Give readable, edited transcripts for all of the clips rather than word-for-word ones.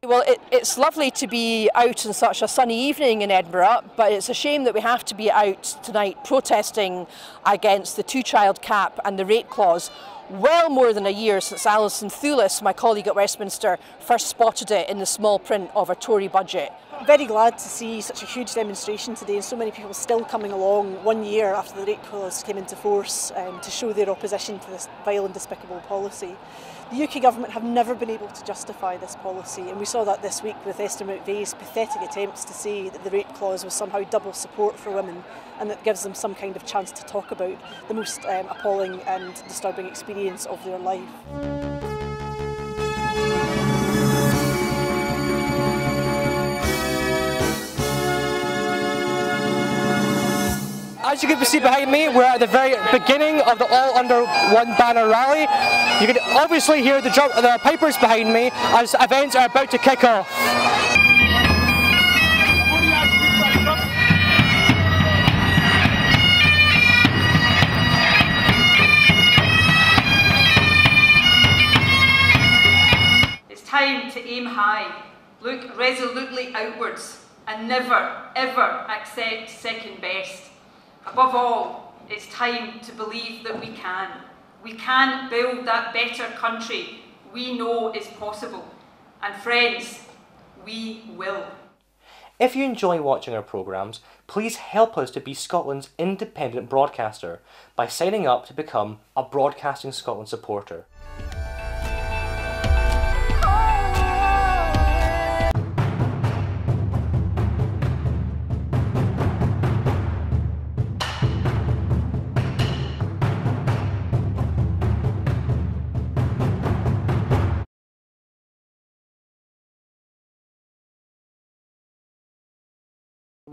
Well, it's lovely to be out on such a sunny evening in Edinburgh, but it's a shame that we have to be out tonight protesting against the two-child cap and the rate clause. Well more than a year since Alison Thewlis, my colleague at Westminster, first spotted it in the small print of a Tory budget. Very glad to see such a huge demonstration today and so many people still coming along 1 year after the rate clause came into force to show their opposition to this vile and despicable policy. The UK government have never been able to justify this policy, and we saw that this week with Esther McVeigh's pathetic attempts to say that the rate clause was somehow double support for women and that gives them some kind of chance to talk about the most appalling and disturbing experience of their life. As you can see behind me, we're at the very beginning of the All Under One Banner rally. You can obviously hear the pipers behind me as events are about to kick off. It's time to aim high, look resolutely outwards, and never, ever accept second best. Above all, it's time to believe that we can. We can build that better country we know is possible. And friends, we will. If you enjoy watching our programmes, please help us to be Scotland's independent broadcaster by signing up to become a Broadcasting Scotland supporter.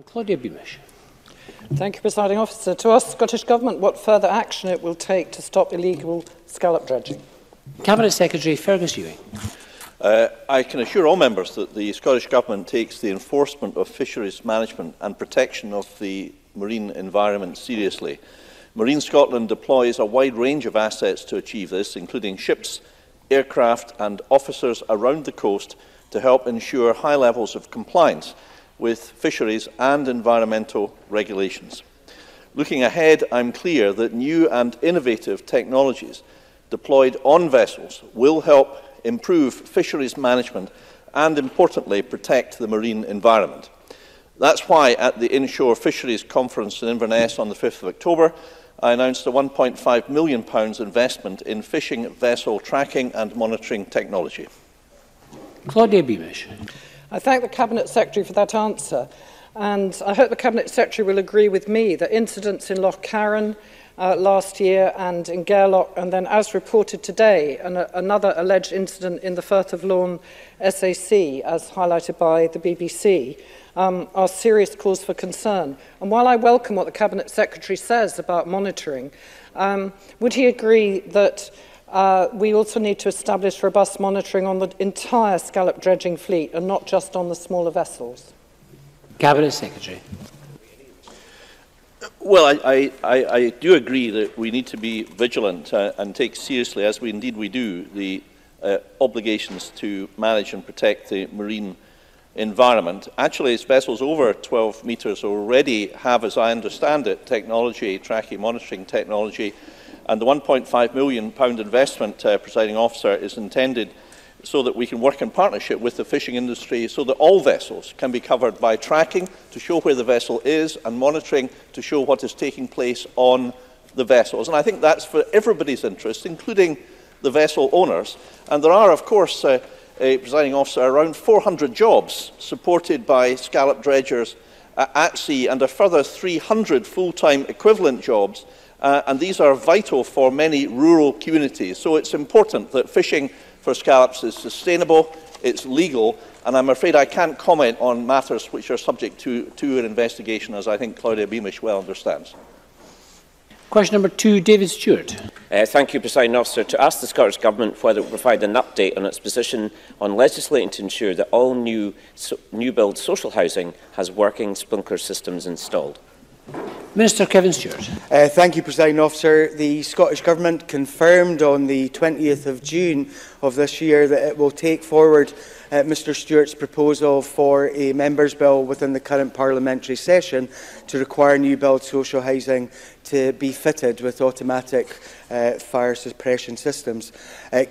Claudia Beamish. Thank you, Presiding Officer. To ask the Scottish Government what further action it will take to stop illegal scallop dredging. Cabinet Secretary Fergus Ewing. I can assure all members that the Scottish Government takes the enforcement of fisheries management and protection of the marine environment seriously. Marine Scotland deploys a wide range of assets to achieve this, including ships, aircraft and officers around the coast to help ensure high levels of compliance with fisheries and environmental regulations. Looking ahead, I'm clear that new and innovative technologies deployed on vessels will help improve fisheries management and, importantly, protect the marine environment. That's why at the Inshore Fisheries Conference in Inverness on the 5th of October, I announced a £1.5 million investment in fishing vessel tracking and monitoring technology. Claudia Beamish. I thank the Cabinet Secretary for that answer, and I hope the Cabinet Secretary will agree with me that incidents in Lough Carron last year and in Gairloch, and then as reported today, another alleged incident in the Firth of Lorn SAC, as highlighted by the BBC, are serious cause for concern. And while I welcome what the Cabinet Secretary says about monitoring, would he agree that we also need to establish robust monitoring on the entire scallop dredging fleet and not just on the smaller vessels? Cabinet Secretary. Well, I do agree that we need to be vigilant and take seriously, as we do, the obligations to manage and protect the marine environment. Actually, its vessels over 12 metres already have, as I understand it, technology, tracking, monitoring technology, and the £1.5 million investment, Presiding Officer, is intended so that we can work in partnership with the fishing industry so that all vessels can be covered by tracking to show where the vessel is and monitoring to show what is taking place on the vessels. And I think that's for everybody's interest, including the vessel owners. And there are, of course, Presiding Officer, around 400 jobs supported by scallop dredgers at sea and a further 300 full-time equivalent jobs. And these are vital for many rural communities. So it's important that fishing for scallops is sustainable, it's legal, and I'm afraid I can't comment on matters which are subject to an investigation, as I think Claudia Beamish well understands. Question number 2, David Stewart. Thank you, Presiding Officer. To ask the Scottish Government whether it will provide an update on its position on legislating to ensure that all new build social housing has working sprinkler systems installed. Minister Kevin Stewart. Thank you, Presiding Officer. The Scottish Government confirmed on the 20th of June of this year that it will take forward Mr Stewart's proposal for a Members' Bill within the current parliamentary session to require new build social housing to be fitted with automatic fire suppression systems.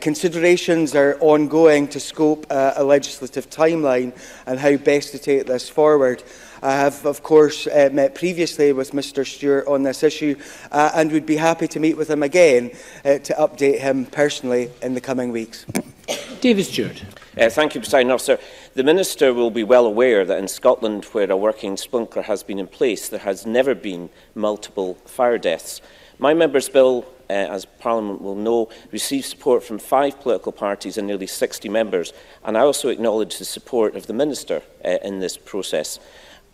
Considerations are ongoing to scope a legislative timeline and how best to take this forward. I have, of course, met previously with Mr Stewart on this issue and would be happy to meet with him again to update him personally in the coming weeks. David Stewart. Thank you, Presiding Officer. The Minister will be well aware that in Scotland, where a working sprinkler has been in place, there has never been multiple fire deaths. My Members' Bill, as Parliament will know, receives support from 5 political parties and nearly 60 members, and I also acknowledge the support of the Minister in this process.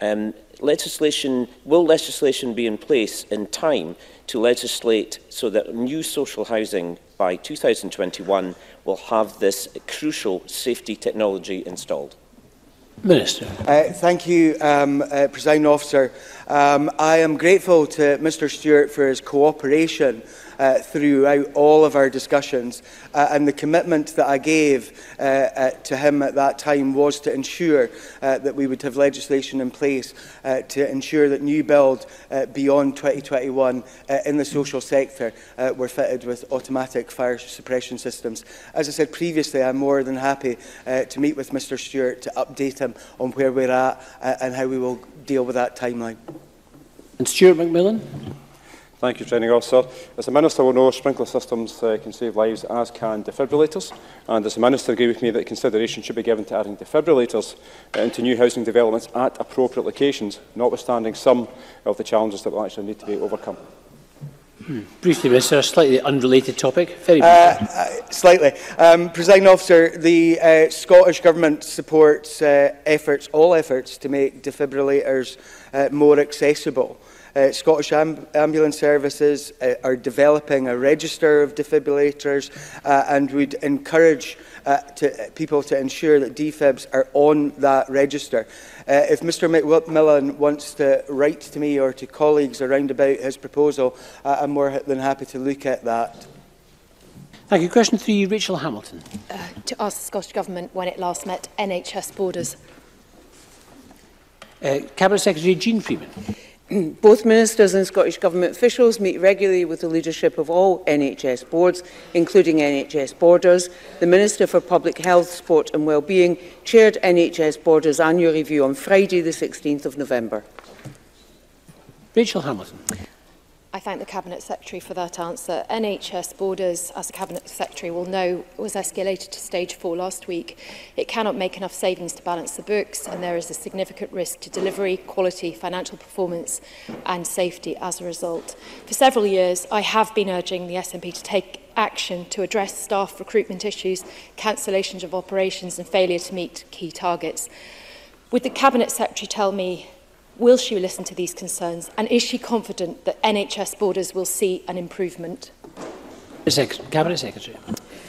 Will legislation be in place in time to legislate so that new social housing by 2021 will have this crucial safety technology installed? Minister. Thank you, Presiding Officer. I am grateful to Mr Stewart for his cooperation throughout all of our discussions, and the commitment that I gave to him at that time was to ensure that we would have legislation in place to ensure that new build beyond 2021 in the social sector were fitted with automatic fire suppression systems. As I said previously, I'm more than happy to meet with Mr Stewart to update him on where we're at and how we will deal with that timeline. And Stuart McMillan. Thank you, Presiding Officer. As the Minister will know, sprinkler systems can save lives, as can defibrillators. And does the Minister agree with me that consideration should be given to adding defibrillators into new housing developments at appropriate locations, notwithstanding some of the challenges that will actually need to be overcome? Briefly, Minister, a slightly unrelated topic. Very briefly. Slightly. Presiding Officer, the Scottish Government supports all efforts to make defibrillators more accessible. Scottish Ambulance Services are developing a register of defibrillators and would encourage people to ensure that defibs are on that register. If Mr McMillan wants to write to me or to colleagues around about his proposal, I'm more than happy to look at that. Thank you. Question 3, Rachael Hamilton. To ask the Scottish Government when it last met NHS Borders. Cabinet Secretary Jean Freeman. Both ministers and Scottish Government officials meet regularly with the leadership of all NHS boards, including NHS Borders. The Minister for Public Health, Sport and Wellbeing chaired NHS Borders' annual review on Friday, the 16th of November. Rachael Hamilton. I thank the Cabinet Secretary for that answer. NHS Borders, as the Cabinet Secretary will know, was escalated to stage 4 last week. It cannot make enough savings to balance the books, and there is a significant risk to delivery, quality, financial performance and safety as a result. For several years, I have been urging the SNP to take action to address staff recruitment issues, cancellations of operations and failure to meet key targets. Would the Cabinet Secretary tell me, will she listen to these concerns, and is she confident that NHS Borders will see an improvement? Cabinet Secretary.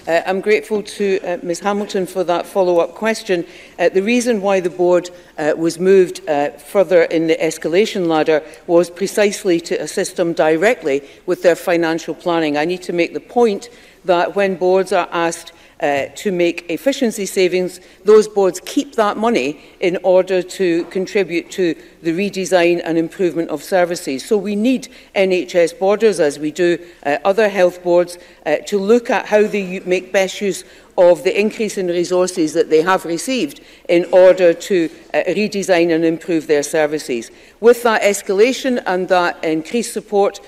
I'm grateful to Ms Hamilton for that follow-up question. The reason why the board was moved further in the escalation ladder was precisely to assist them directly with their financial planning. I need to make the point that when boards are asked to make efficiency savings, those boards keep that money in order to contribute to the redesign and improvement of services. So we need NHS Borders, as we do other health boards, to look at how they make best use of the increase in resources that they have received in order to redesign and improve their services. With that escalation and that increased support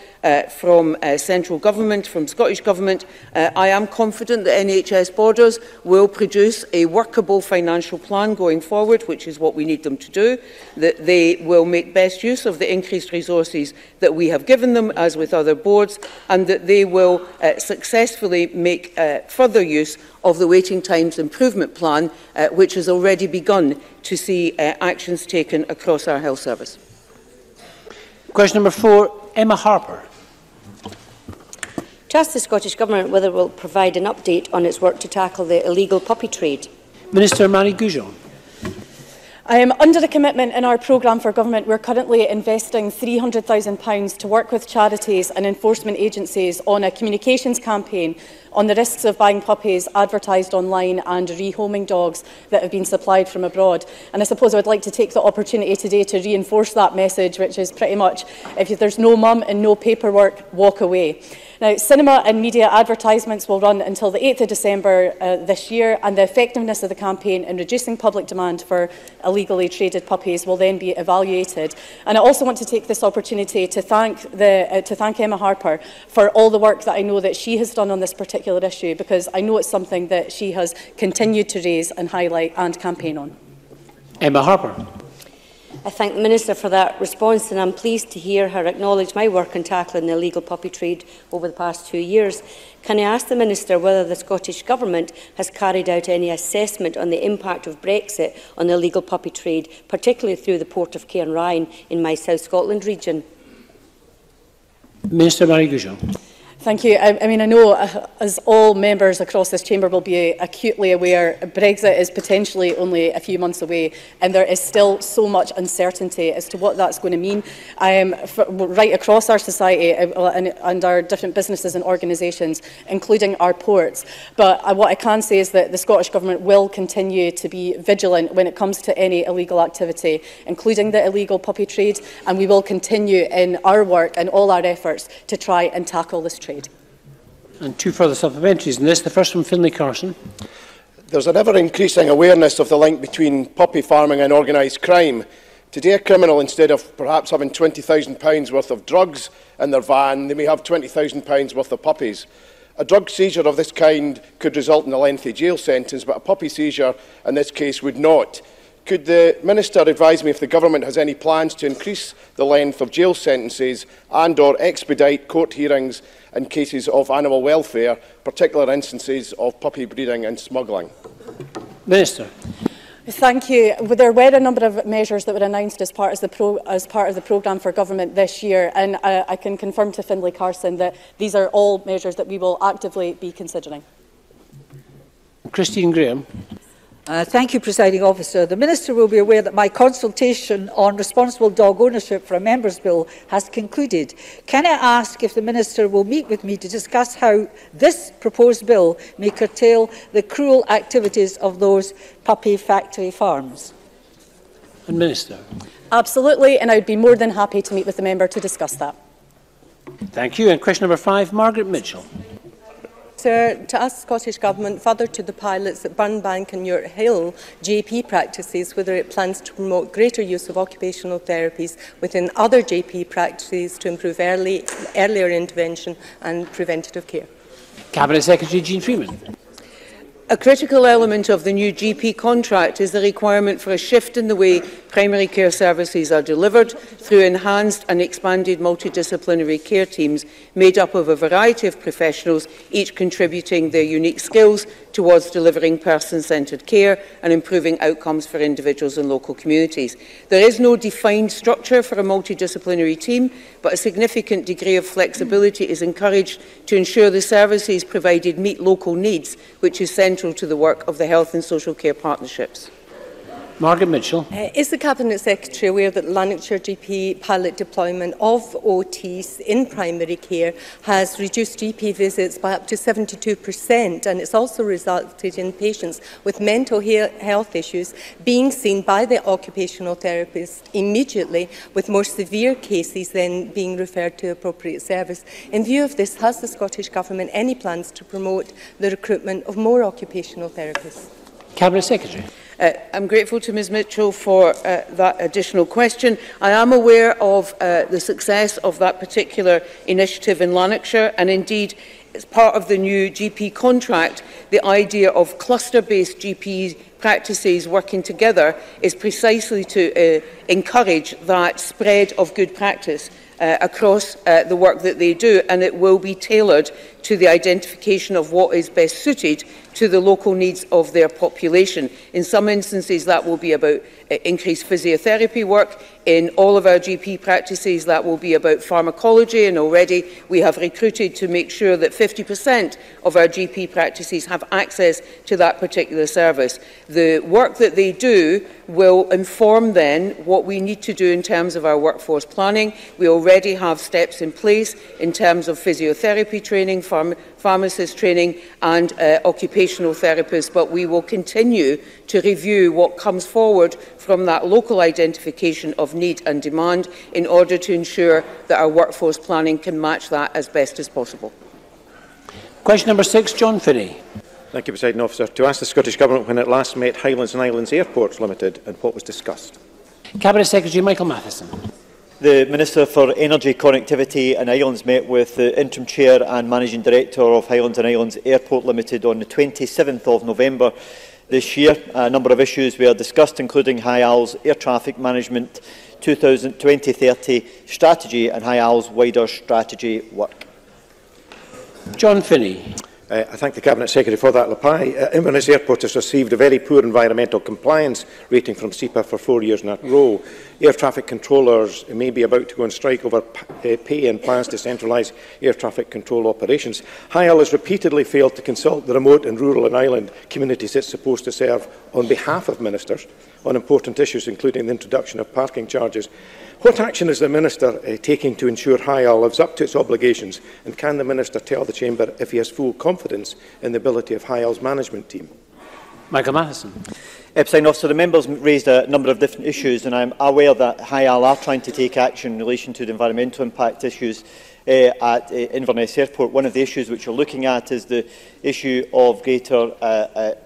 from central government, from Scottish Government, I am confident that NHS Borders will produce a workable financial plan going forward, which is what we need them to do, that they will make best use of the increased resources that we have given them, as with other boards, and that they will successfully make further use of the Waiting Times Improvement Plan, which has already begun to see actions taken across our health service. Question number 4, Emma Harper. To ask the Scottish Government whether it will provide an update on its work to tackle the illegal puppy trade. Minister Mary Goujon. Under the commitment in our programme for government, we're currently investing £300,000 to work with charities and enforcement agencies on a communications campaign on the risks of buying puppies advertised online and rehoming dogs that have been supplied from abroad. And I suppose I would like to take the opportunity today to reinforce that message, which is pretty much, if there's no mum and no paperwork, walk away. Now, cinema and media advertisements will run until the 8th of December this year, and the effectiveness of the campaign in reducing public demand for illegally traded puppies will then be evaluated. And I also want to take this opportunity to thank Emma Harper for all the work that I know that she has done on this particular issue, because I know it's something that she has continued to raise and highlight and campaign on. Emma Harper. I thank the Minister for that response, and I'm pleased to hear her acknowledge my work in tackling the illegal puppy trade over the past 2 years. Can I ask the Minister whether the Scottish Government has carried out any assessment on the impact of Brexit on the illegal puppy trade, particularly through the port of Cairnryan in my South Scotland region? Minister Mary-Goujon. Thank you. I mean, I know, as all members across this chamber will be acutely aware, Brexit is potentially only a few months away, and there is still so much uncertainty as to what that's going to mean right across our society and our different businesses and organisations, including our ports. But what I can say is that the Scottish Government will continue to be vigilant when it comes to any illegal activity, including the illegal puppy trade, and we will continue in our work and all our efforts to try and tackle this trade. And 2 further supplementaries in this. The first from Finlay Carson. There's an ever-increasing awareness of the link between puppy farming and organised crime. Today, a criminal, instead of perhaps having £20,000 worth of drugs in their van, they may have £20,000 worth of puppies. A drug seizure of this kind could result in a lengthy jail sentence, but a puppy seizure in this case would not. Could the Minister advise me if the Government has any plans to increase the length of jail sentences and/or expedite court hearings in cases of animal welfare, particular instances of puppy breeding and smuggling? Minister. Thank you. There were a number of measures that were announced as part of the programme for government this year, and I can confirm to Finlay Carson that these are all measures that we will actively be considering. Christine Graham. Thank you, Presiding Officer. The Minister will be aware that my consultation on responsible dog ownership for a Members' Bill has concluded. Can I ask if the Minister will meet with me to discuss how this proposed bill may curtail the cruel activities of those puppy factory farms? And Minister. Absolutely, and I would be more than happy to meet with the member to discuss that. Thank you. And question number 5, Margaret Mitchell. To ask the Scottish Government further to the pilots at Burnbank and Newarthill GP practices whether it plans to promote greater use of occupational therapies within other GP practices to improve earlier intervention and preventative care. Cabinet Secretary Jean Freeman. A critical element of the new GP contract is the requirement for a shift in the way primary care services are delivered through enhanced and expanded multidisciplinary care teams made up of a variety of professionals, each contributing their unique skills towards delivering person-centred care and improving outcomes for individuals and local communities. There is no defined structure for a multidisciplinary team, but a significant degree of flexibility is encouraged to ensure the services provided meet local needs, which is central to the work of the health and social care partnerships. Margaret Mitchell. Is the Cabinet Secretary aware that Lanarkshire GP pilot deployment of OTs in primary care has reduced GP visits by up to 72%, and it's also resulted in patients with mental health issues being seen by the occupational therapist immediately, with more severe cases then being referred to appropriate service? In view of this, has the Scottish Government any plans to promote the recruitment of more occupational therapists? Cabinet Secretary. I'm grateful to Ms Mitchell for that additional question. I am aware of the success of that particular initiative in Lanarkshire, and indeed, as part of the new GP contract, the idea of cluster-based GP practices working together is precisely to encourage that spread of good practice across the work that they do, and it will be tailored to the identification of what is best suited to the local needs of their population. In some instances, that will be about increased physiotherapy work. In all of our GP practices, that will be about pharmacology, and already we have recruited to make sure that 50% of our GP practices have access to that particular service. The work that they do will inform then what we need to do in terms of our workforce planning. We already have steps in place in terms of physiotherapy training, pharmacist training and occupational therapists, but we will continue to review what comes forward from that local identification of need and demand in order to ensure that our workforce planning can match that as best as possible. Question number 6, John Finney. Thank you, Presiding Officer. To ask the Scottish Government when it last met Highlands and Islands Airports Limited and what was discussed. Cabinet Secretary Michael Matheson. The Minister for Energy, Connectivity and Islands met with the Interim Chair and Managing Director of Highlands and Islands Airport Limited on the 27th of November this year. A number of issues were discussed, including HIAL's air traffic management 2030 strategy and HIAL's wider strategy work. John Finney. I thank the Cabinet Secretary for that reply. Inverness Airport has received a very poor environmental compliance rating from SEPA for 4 years in a row. Air traffic controllers may be about to go on strike over pay and plans to centralise air traffic control operations. HIAL has repeatedly failed to consult the remote and rural and island communities it's supposed to serve on behalf of ministers on important issues, including the introduction of parking charges. What action is the Minister taking to ensure HIAL lives up to its obligations, and can the Minister tell the Chamber if he has full confidence in the ability of HIAL's management team? Michael Matheson. Presiding Officer, the members raised a number of different issues, and I'm aware that HIAL are trying to take action in relation to the environmental impact issues at Inverness Airport. One of the issues which we're looking at is the issue of greater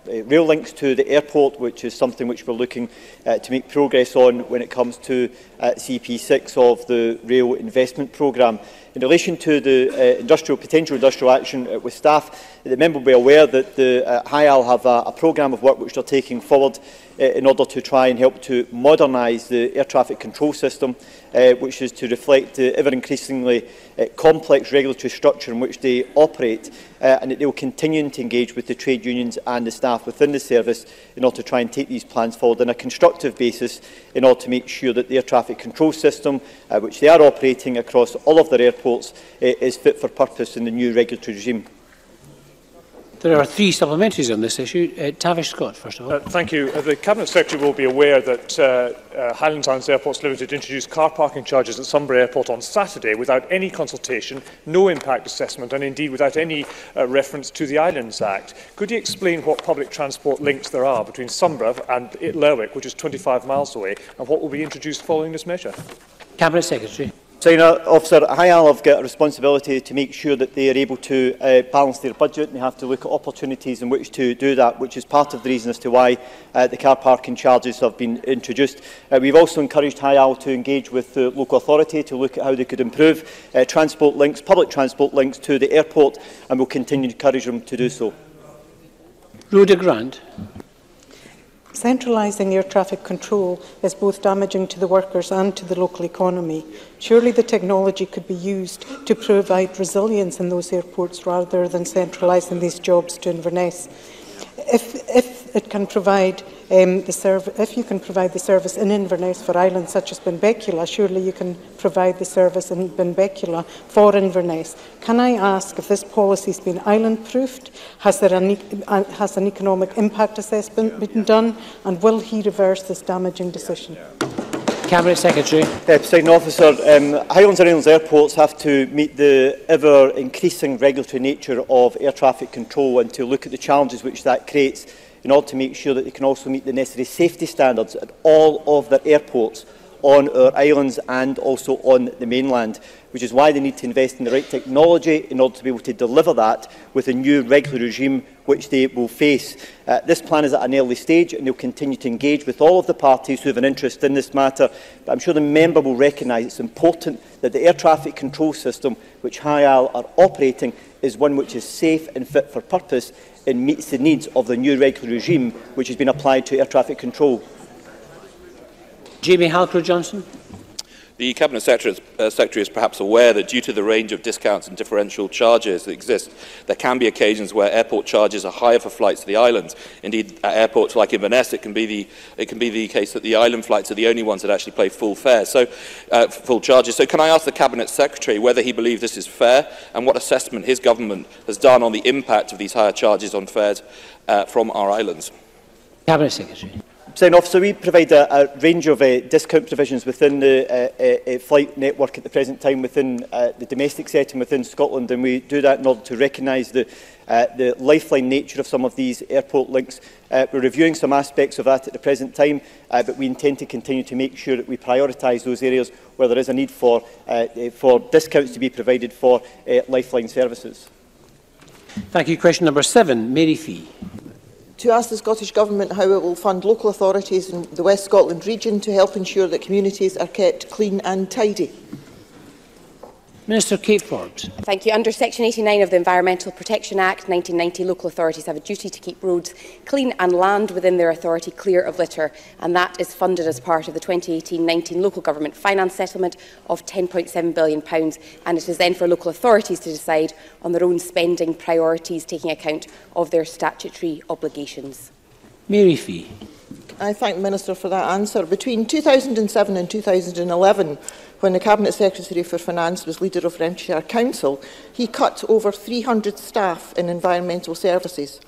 rail links to the airport, which is something which we're looking to make progress on when it comes to CP6 of the rail investment programme. In relation to the potential industrial action with staff, the member will be aware that the HIAL have a programme of work which they're taking forward in order to try and help to modernise the air traffic control system, which is to reflect the ever-increasingly complex regulatory structure in which they operate, and that they will continue to engage with the trade unions and the staff within the service in order to try and take these plans forward on a constructive basis in order to make sure that the air traffic control system, which they are operating across all of their airports, is fit for purpose in the new regulatory regime. There are 3 supplementaries on this issue. Tavish Scott, first of all. Thank you. The Cabinet Secretary will be aware that Highlands Islands Airports Limited introduced car parking charges at Sunbury Airport on Saturday without any consultation, no impact assessment, and indeed without any reference to the Islands Act. Could you explain what public transport links there are between Sunbury and Lerwick, which is 25 miles away, and what will be introduced following this measure? Cabinet Secretary. Officer, HIAL have got a responsibility to make sure that they are able to balance their budget, and they have to look at opportunities in which to do that, which is part of the reason as to why the car parking charges have been introduced. We've also encouraged HIAL to engage with the local authority to look at how they could improve transport links, public transport links to the airport, and will continue to encourage them to do so. Rhoda Grant. Centralising air traffic control is both damaging to the workers and to the local economy. Surely the technology could be used to provide resilience in those airports rather than centralising these jobs to Inverness. If you can provide the service in Inverness for islands such as Benbecula, surely you can provide the service in Benbecula for Inverness. Can I ask if this policy has been island-proofed? Has an economic impact assessment been done? And will he reverse this damaging decision? Cabinet Secretary. Presiding Officer, Highlands and Islands airports have to meet the ever-increasing regulatory nature of air traffic control and to look at the challenges which that creates in order to make sure that they can also meet the necessary safety standards at all of their airports on our islands and also on the mainland, which is why they need to invest in the right technology in order to be able to deliver that with a new regulatory regime which they will face. This plan is at an early stage, and they'll continue to engage with all of the parties who have an interest in this matter. But I'm sure the member will recognise it's important that the air traffic control system which HIAL are operating is one which is safe and fit for purpose and meets the needs of the new regulatory regime which has been applied to air traffic control. Jamie Halcrow-Johnson. The Cabinet Secretary is perhaps aware that due to the range of discounts and differential charges that exist, there can be occasions where airport charges are higher for flights to the islands. Indeed, at airports like Inverness, it can be the case that the island flights are the only ones that actually pay full fares, full charges. So can I ask the Cabinet Secretary whether he believes this is fair and what assessment his government has done on the impact of these higher charges on fares from our islands? Cabinet Secretary. Presiding Officer, we provide a range of discount provisions within the flight network at the present time within the domestic setting within Scotland, and we do that in order to recognise the lifeline nature of some of these airport links. We're reviewing some aspects of that at the present time, but we intend to continue to make sure that we prioritise those areas where there is a need for discounts to be provided for lifeline services. Thank you. Question number 7, Mary Fee. To ask the Scottish Government how it will fund local authorities in the West Scotland region to help ensure that communities are kept clean and tidy. Minister Kate Ford. Thank you. Under Section 89 of the Environmental Protection Act 1990, local authorities have a duty to keep roads clean and land within their authority clear of litter, and that is funded as part of the 2018-19 local government finance settlement of £10.7 billion, and it is then for local authorities to decide on their own spending priorities, taking account of their statutory obligations. Mary Fee. I thank the Minister for that answer. Between 2007 and 2011, when the Cabinet Secretary for Finance was leader of Renfrewshire Council, he cut over 300 staff in environmental services.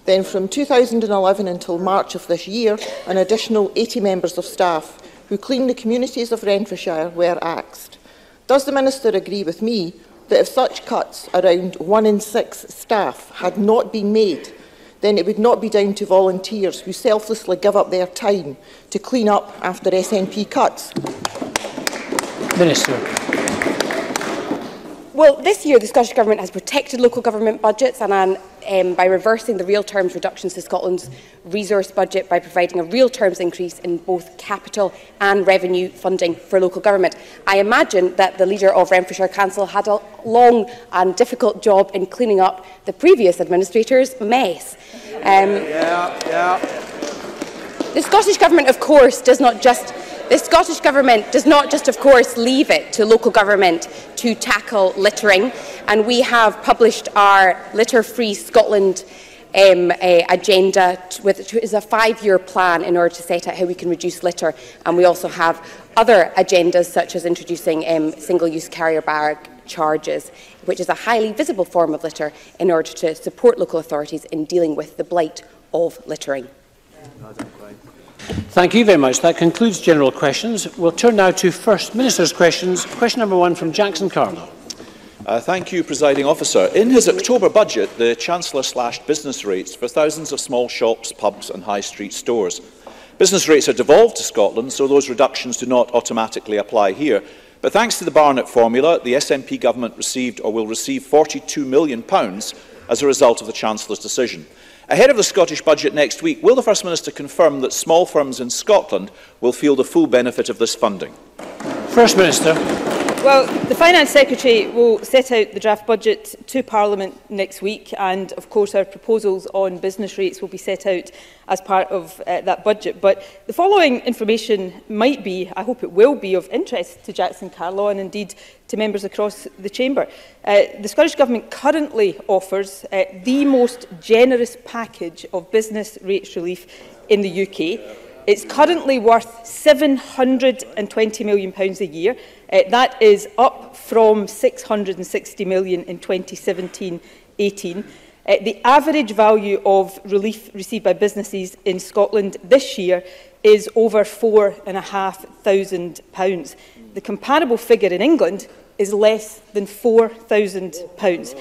Then from 2011 until March of this year, an additional 80 members of staff who clean the communities of Renfrewshire were axed. Does the Minister agree with me that if such cuts, around 1 in 6 staff, had not been made, then it would not be down to volunteers who selflessly give up their time to clean up after SNP cuts? Minister. Well, this year the Scottish Government has protected local government budgets and by reversing the real terms reductions to Scotland's resource budget by providing a real terms increase in both capital and revenue funding for local government. I imagine that the leader of Renfrewshire Council had a long and difficult job in cleaning up the previous administrator's mess. The Scottish Government, of course, does not just of course, leave it to local government to tackle littering, and we have published our Litter-Free Scotland agenda, which is a 5-year plan in order to set out how we can reduce litter, and we also have other agendas such as introducing single-use carrier bag charges, which is a highly visible form of litter, in order to support local authorities in dealing with the blight of littering. Thank you very much. That concludes general questions. We'll turn now to First Minister's questions. Question number 1 from Jackson Carlo. Thank you, Presiding Officer. In his October budget, the Chancellor slashed business rates for thousands of small shops, pubs and high street stores. Business rates are devolved to Scotland, so those reductions do not automatically apply here. But thanks to the Barnett formula, the SNP government received or will receive £42 million as a result of the Chancellor's decision. Ahead of the Scottish budget next week, will the First Minister confirm that small firms in Scotland will feel the full benefit of this funding? First Minister. Well, the Finance Secretary will set out the draft budget to Parliament next week, and of course our proposals on business rates will be set out as part of that budget. But the following information might be, I hope it will be, of interest to Jackson Carlo and indeed to members across the Chamber. The Scottish Government currently offers the most generous package of business rates relief in the UK. It's currently worth £720 million a year. That is up from £660 million in 2017-18. The average value of relief received by businesses in Scotland this year is over £4,500. The comparable figure in England is less than £4,000.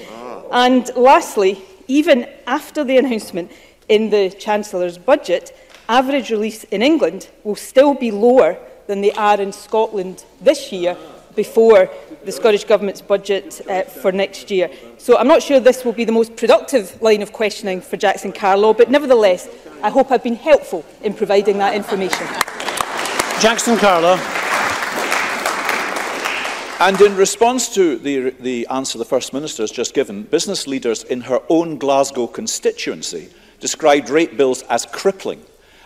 And lastly, even after the announcement in the Chancellor's budget, average relief in England will still be lower than they are in Scotland this year before the Scottish Government's budget for next year. So I'm not sure this will be the most productive line of questioning for Jackson Carlo, but nevertheless, I hope I've been helpful in providing that information. Jackson Carlo. And in response to the answer the First Minister has just given, business leaders in her own Glasgow constituency described rate bills as crippling,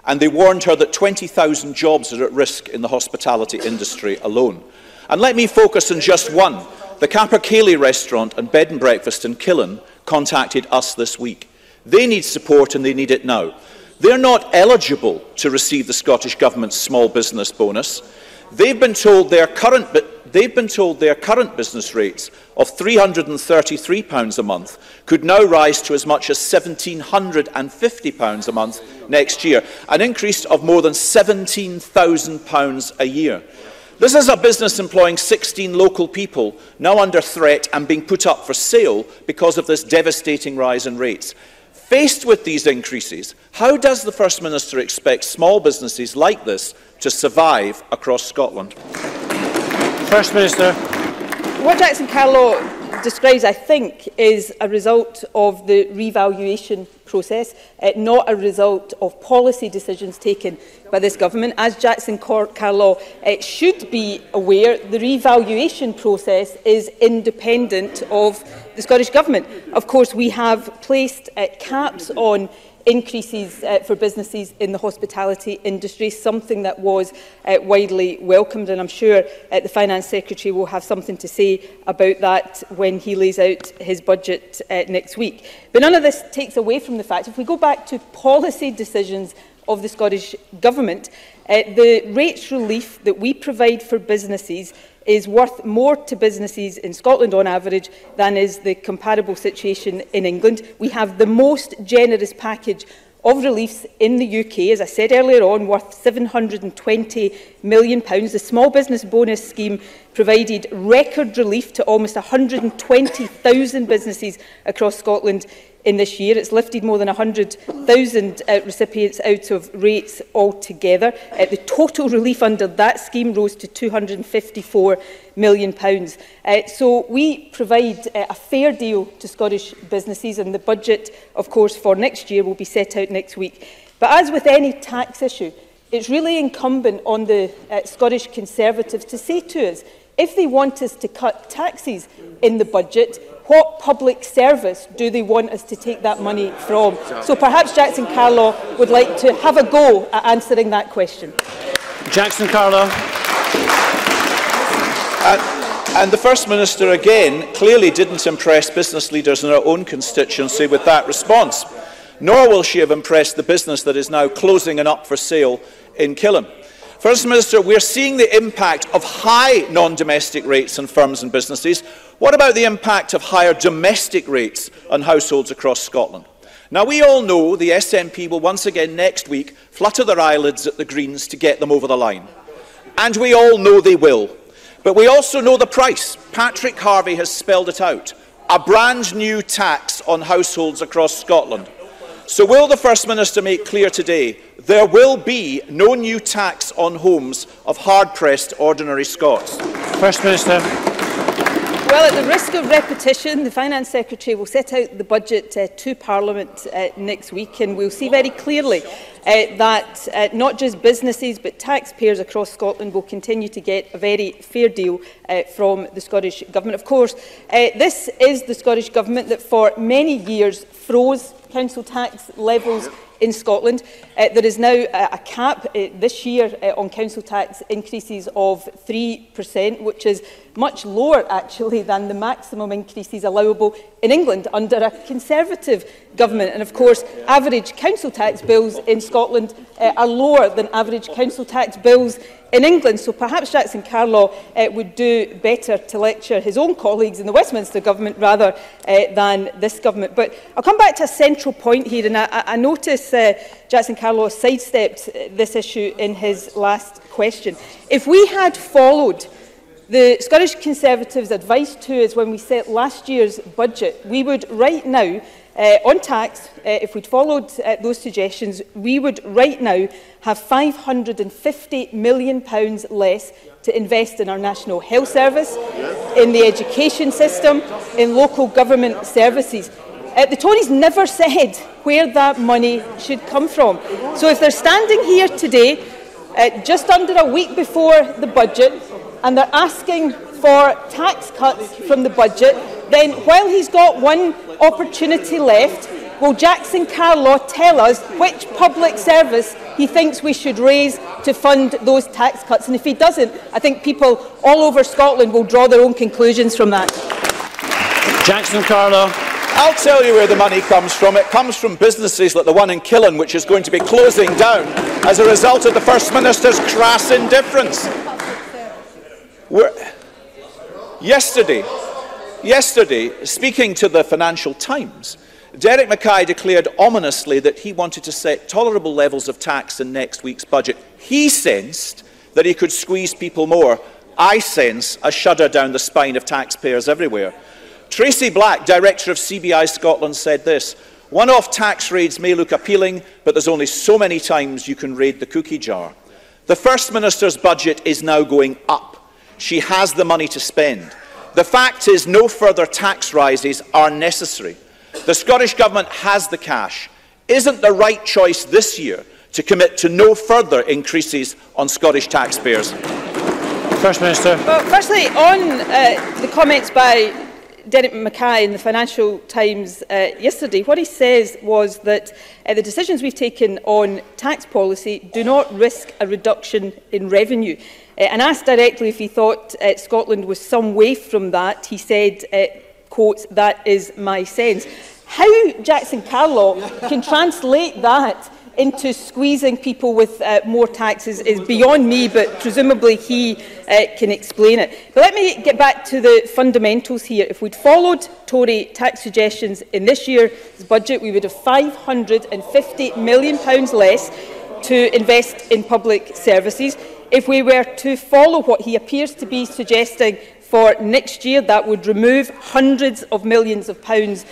and they warned her that 20,000 jobs are at risk in the hospitality industry alone. And let me focus on just one. The Capercaillie restaurant and bed and breakfast in Killen contacted us this week. They need support and they need it now. They're not eligible to receive the Scottish Government's small business bonus. They've been told their current business rates of £333 a month could now rise to as much as £1,750 a month next year, an increase of more than £17,000 a year. This is a business employing 16 local people now under threat and being put up for sale because of this devastating rise in rates. Faced with these increases, how does the First Minister expect small businesses like this to survive across Scotland? First Minister. What Jackson Carlaw describes, I think, is a result of the revaluation process, not a result of policy decisions taken by this government. As Jackson Carlaw should be aware, the revaluation process is independent of the Scottish Government. Of course, we have placed caps on increases for businesses in the hospitality industry, something that was widely welcomed, and I'm sure the Finance Secretary will have something to say about that when he lays out his budget next week. But none of this takes away from the fact, if we go back to policy decisions of the Scottish Government, the rates relief that we provide for businesses is worth more to businesses in Scotland on average than is the comparable situation in England. We have the most generous package of reliefs in the UK, as I said earlier on, worth £720 million. The Small Business Bonus Scheme provided record relief to almost 120,000 businesses across Scotland in this year. It's lifted more than 100,000 recipients out of rates altogether. The total relief under that scheme rose to £254 million. So we provide a fair deal to Scottish businesses, and the budget, of course, for next year will be set out next week. But as with any tax issue, it's really incumbent on the Scottish Conservatives to say to us, if they want us to cut taxes in the budget, what public service do they want us to take that money from? So perhaps Jackson Carlaw would like to have a go at answering that question. Jackson Carlaw. And the First Minister, again, clearly didn't impress business leaders in her own constituency with that response. Nor will she have impressed the business that is now closing and up for sale in Killen. First Minister, we're seeing the impact of high non-domestic rates on firms and businesses. What about the impact of higher domestic rates on households across Scotland? Now, we all know the SNP will once again next week flutter their eyelids at the Greens to get them over the line. And we all know they will. But we also know the price. Patrick Harvey has spelled it out. A brand new tax on households across Scotland. So will the First Minister make clear today there will be no new tax on homes of hard-pressed ordinary Scots? First Minister. Well, at the risk of repetition, the Finance Secretary will set out the budget to Parliament next week, and we'll see very clearly that not just businesses but taxpayers across Scotland will continue to get a very fair deal from the Scottish Government. Of course, this is the Scottish Government that for many years froze council tax levels in Scotland. There is now a cap this year on council tax increases of 3%, which is much lower actually than the maximum increases allowable in England under a Conservative government. And of course, average council tax bills in Scotland are lower than average council tax bills in England. So perhaps Jackson Carlaw would do better to lecture his own colleagues in the Westminster government rather than this government. But I'll come back to a central point here, and I notice Jackson Carlaw sidestepped this issue in his last question. If we had followed the Scottish Conservatives' advice to us when we set last year's budget, we would right now, on tax, if we'd followed those suggestions, we would right now have £550 million less to invest in our National Health Service, in the education system, in local government services. The Tories never said where that money should come from. So if they're standing here today, just under a week before the budget, and they're asking for tax cuts from the budget, then while he's got one opportunity left, will Jackson Carlaw tell us which public service he thinks we should raise to fund those tax cuts. And if he doesn't, I think people all over Scotland will draw their own conclusions from that. Jackson Carlo. I'll tell you where the money comes from. It comes from businesses like the one in Killen, which is going to be closing down as a result of the First Minister's crass indifference. Yesterday, speaking to the Financial Times, Derek Mackay declared ominously that he wanted to set tolerable levels of tax in next week's budget. He sensed that he could squeeze people more. I sense a shudder down the spine of taxpayers everywhere. Tracy Black, Director of CBI Scotland, said this: "One-off tax raids may look appealing, but there's only so many times you can raid the cookie jar." The First Minister's budget is now going up. She has the money to spend. The fact is, no further tax rises are necessary. The Scottish Government has the cash. Isn't the right choice this year to commit to no further increases on Scottish taxpayers? First Minister. Well, firstly, on the comments by Derek Mackay in the Financial Times yesterday, what he says was that the decisions we've taken on tax policy do not risk a reduction in revenue. And asked directly if he thought Scotland was some way from that, he said, quote, "That is my sense." How Jackson Carlo can translate that into squeezing people with more taxes is beyond me, but presumably he can explain it. But let me get back to the fundamentals here. If we'd followed Tory tax suggestions in this year's budget, we would have £550 million less to invest in public services. If we were to follow what he appears to be suggesting for next year, that would remove hundreds of millions of pounds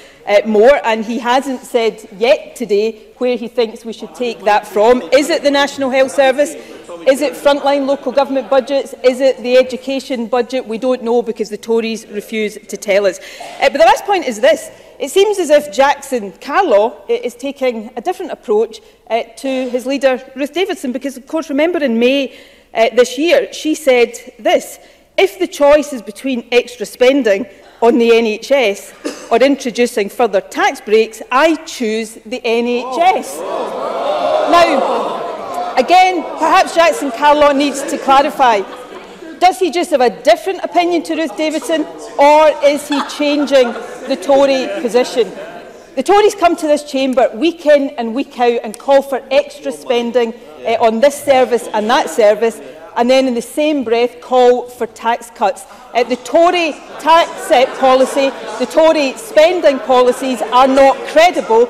more, and he hasn't said yet today where he thinks we should take that from. Is it the National Health Service? Is it frontline local government budgets? Is it the education budget? We don't know because the Tories refuse to tell us. But the last point is this. It seems as if Jackson Carlo is taking a different approach to his leader, Ruth Davidson, because, of course, remember in May this year, she said this: "If the choice is between extra spending on the NHS or introducing further tax breaks, I choose the NHS." Now, again, perhaps Jackson Carlo needs to clarify. Does he just have a different opinion to Ruth Davidson, or is he changing the Tory position? The Tories come to this chamber week in and week out and call for extra spending on this service and that service, and then in the same breath call for tax cuts. The Tory tax policy, the Tory spending policies are not credible,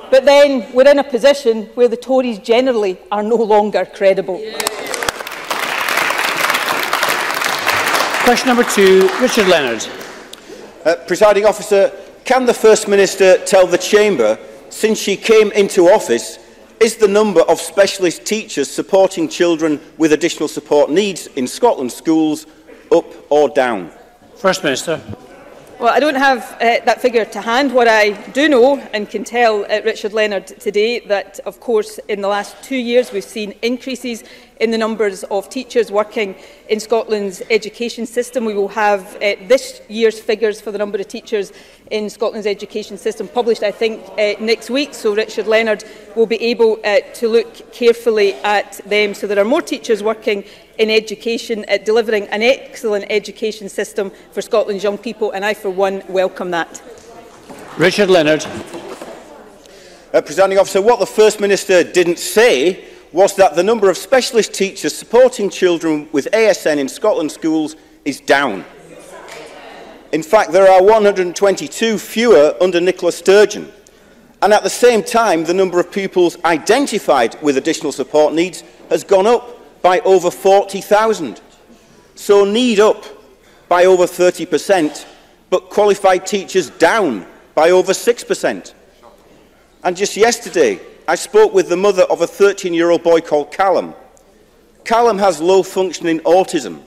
but then we're in a position where the Tories generally are no longer credible. Question number 2, Richard Leonard. Presiding Officer, can the First Minister tell the Chamber, since she came into office, is the number of specialist teachers supporting children with additional support needs in Scotland's schools up or down? First Minister. Well, I don't have that figure to hand. What I do know and can tell Richard Leonard today that, of course, in the last 2 years we've seen increases in the numbers of teachers working in Scotland's education system. We will have this year's figures for the number of teachers in Scotland's education system published, I think, next week, so Richard Leonard will be able to look carefully at them. So there are more teachers working in education, delivering an excellent education system for Scotland's young people, and I, for one, welcome that. Richard Leonard. Presiding Officer, what the First Minister didn't say was that the number of specialist teachers supporting children with ASN in Scotland's schools is down. In fact, there are 122 fewer under Nicola Sturgeon. And at the same time, the number of pupils identified with additional support needs has gone up by over 40,000. So need up by over 30%, but qualified teachers down by over 6%. And just yesterday, I spoke with the mother of a 13-year-old boy called Callum. Callum has low-functioning autism.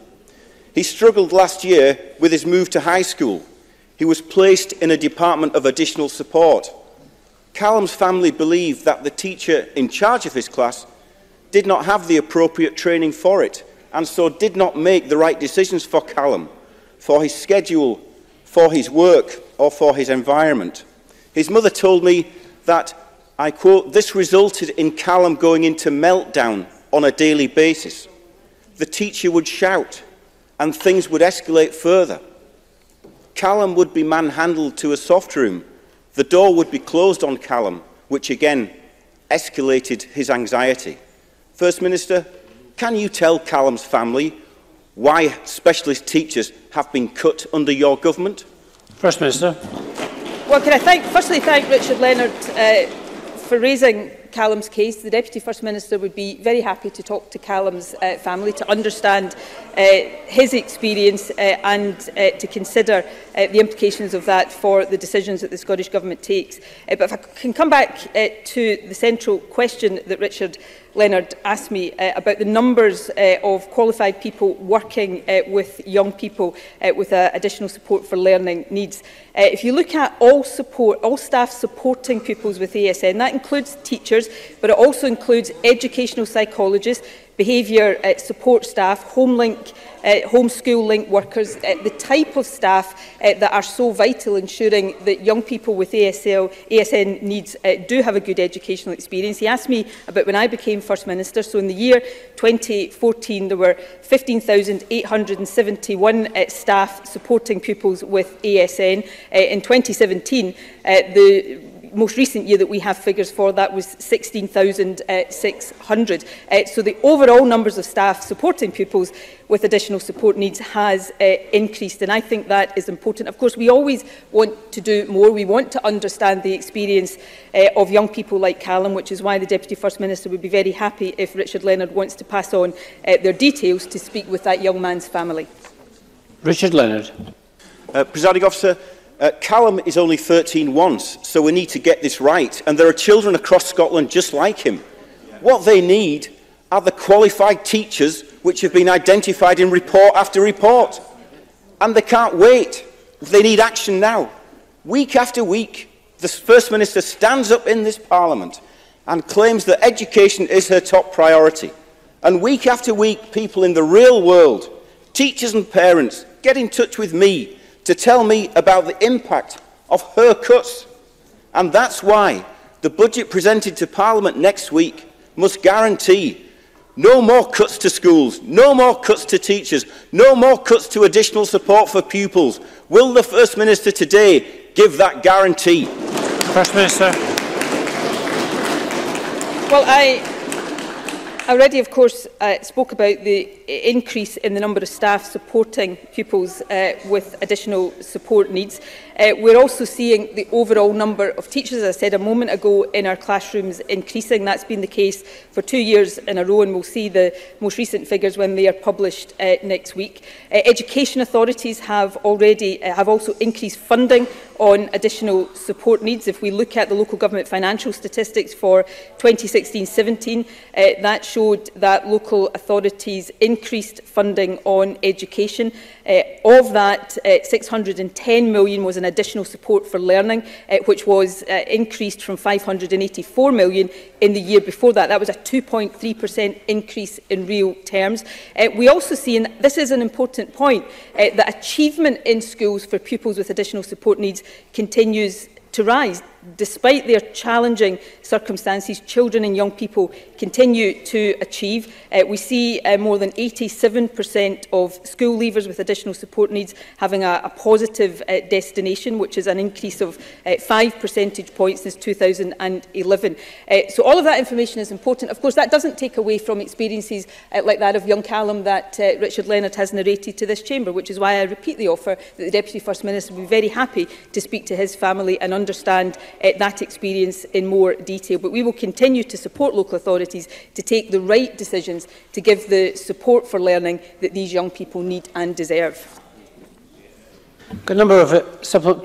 He struggled last year with his move to high school. He was placed in a department of additional support. Callum's family believed that the teacher in charge of his class did not have the appropriate training for it, and so did not make the right decisions for Callum, for his schedule, for his work, or for his environment. His mother told me that I quote, "This resulted in Callum going into meltdown on a daily basis. The teacher would shout and things would escalate further. Callum would be manhandled to a soft room. The door would be closed on Callum, which again escalated his anxiety." First Minister, can you tell Callum's family why specialist teachers have been cut under your government? First Minister. Well, can I firstly thank Richard Leonard for raising Callum's case. The Deputy First Minister would be very happy to talk to Callum's family to understand his experience and to consider the implications of that for the decisions that the Scottish Government takes. But if I can come back to the central question that Richard Leonard asked me about the numbers of qualified people working with young people with additional support for learning needs. If you look at all staff supporting pupils with ASN, that includes teachers, but it also includes educational psychologists, behaviour support staff, homeschool link workers, the type of staff that are so vital ensuring that young people with ASN needs do have a good educational experience. He asked me about when I became First Minister. So in the year 2014 there were 15,871 staff supporting pupils with ASN. In 2017 the most recent year that we have figures for, that was 16,600. So the overall numbers of staff supporting pupils with additional support needs has increased, and I think that is important. Of course, we always want to do more. We want to understand the experience of young people like Callum, which is why the Deputy First Minister would be very happy if Richard Leonard wants to pass on their details to speak with that young man's family. Richard Leonard. Presiding Officer, Callum is only 13 once, so we need to get this right. And there are children across Scotland just like him. What they need are the qualified teachers which have been identified in report after report. And they can't wait. They need action now. Week after week, the First Minister stands up in this Parliament and claims that education is her top priority. And week after week, people in the real world, teachers and parents, get in touch with me to tell me about the impact of her cuts. And that's why the budget presented to Parliament next week must guarantee no more cuts to schools, no more cuts to teachers, no more cuts to additional support for pupils. Will the First Minister today give that guarantee? First Minister. Well, I already, of course, spoke about the increase in the number of staff supporting pupils with additional support needs. We're also seeing the overall number of teachers, as I said a moment ago, in our classrooms increasing. That's been the case for 2 years in a row, and we'll see the most recent figures when they are published next week. Education authorities have also increased funding on additional support needs. If we look at the local government financial statistics for 2016-17, that showed that local authorities increased funding on education. Of that, 610 million was an additional support for learning, which was increased from 584 million in the year before that. That was a 2.3% increase in real terms. We also see, and this is an important point, that achievement in schools for pupils with additional support needs continues to rise. Despite their challenging circumstances, children and young people continue to achieve. We see more than 87% of school leavers with additional support needs having a positive destination, which is an increase of 5 percentage points since 2011. So all of that information is important. Of course, that doesn't take away from experiences like that of young Callum that Richard Leonard has narrated to this chamber, which is why I repeat the offer that the Deputy First Minister would be very happy to speak to his family and understand that experience in more detail. But we will continue to support local authorities to take the right decisions to give the support for learning that these young people need and deserve. Got a number of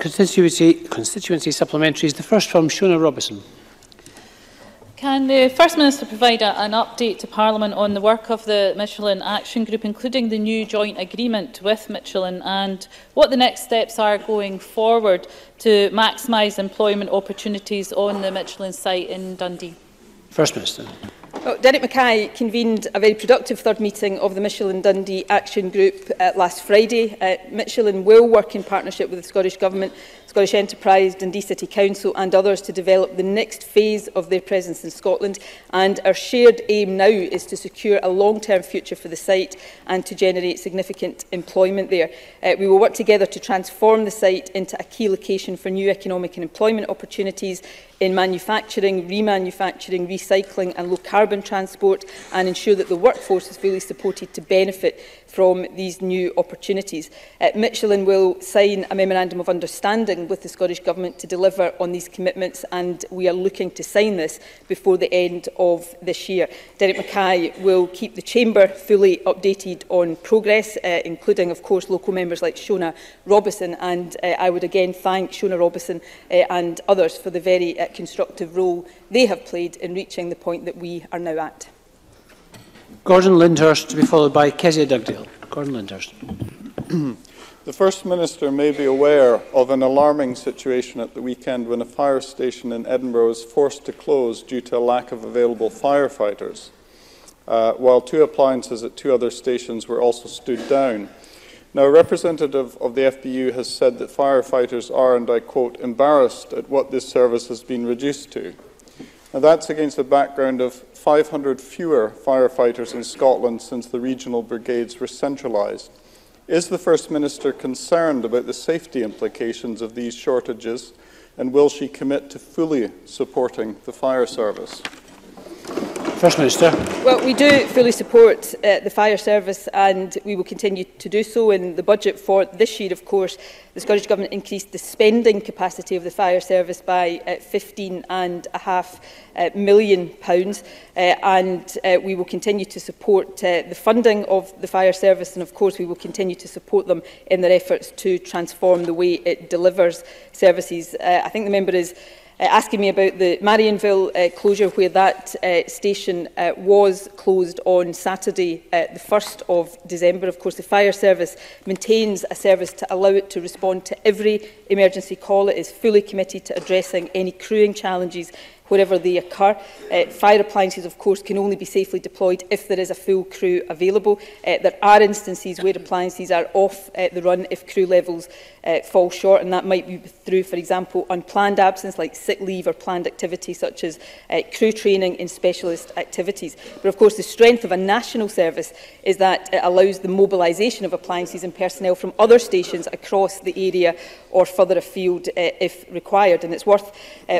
constituency supplementaries. The first from Shona Robertson. Can the First Minister provide an update to Parliament on the work of the Michelin Action Group, including the new joint agreement with Michelin, and what the next steps are going forward to maximise employment opportunities on the Michelin site in Dundee? First Minister. Well, Derek Mackay convened a very productive third meeting of the Michelin Dundee Action Group last Friday. Michelin will work in partnership with the Scottish Government, Scottish Enterprise, Dundee City Council and others to develop the next phase of their presence in Scotland, and our shared aim now is to secure a long-term future for the site and to generate significant employment there. We will work together to transform the site into a key location for new economic and employment opportunities in manufacturing, remanufacturing, recycling and low-carbon transport, and ensure that the workforce is fully supported to benefit from these new opportunities. Michelin will sign a memorandum of understanding with the Scottish Government to deliver on these commitments, and we are looking to sign this before the end of this year. Derek Mackay will keep the Chamber fully updated on progress, including, of course, local members like Shona Robison, and I would again thank Shona Robison and others for the very constructive role they have played in reaching the point that we are now at. Gordon Lyndhurst, to be followed by Kezia Dugdale. Gordon Lyndhurst. The First Minister may be aware of an alarming situation at the weekend when a fire station in Edinburgh was forced to close due to a lack of available firefighters, while 2 appliances at 2 other stations were also stood down. Now, a representative of the FBU has said that firefighters are, and I quote, embarrassed at what this service has been reduced to. Now, that's against the background of 500 fewer firefighters in Scotland since the regional brigades were centralised. Is the First Minister concerned about the safety implications of these shortages, and will she commit to fully supporting the fire service? First Minister. Well, we do fully support the fire service, and we will continue to do so. In the budget for this year, of course, the Scottish Government increased the spending capacity of the fire service by £15.5 million, and we will continue to support the funding of the fire service, and of course we will continue to support them in their efforts to transform the way it delivers services. I think the member is asking me about the Marionville closure, where that station was closed on Saturday, the 1st of December. Of course, the fire service maintains a service to allow it to respond to every emergency call. It is fully committed to addressing any crewing challenges wherever they occur. Fire appliances, of course, can only be safely deployed if there is a full crew available. There are instances where appliances are off the run if crew levels fall short, and that might be through, for example, unplanned absence like sick leave or planned activities such as crew training in specialist activities. But of course, the strength of a national service is that it allows the mobilisation of appliances and personnel from other stations across the area or further afield if required. And it's worth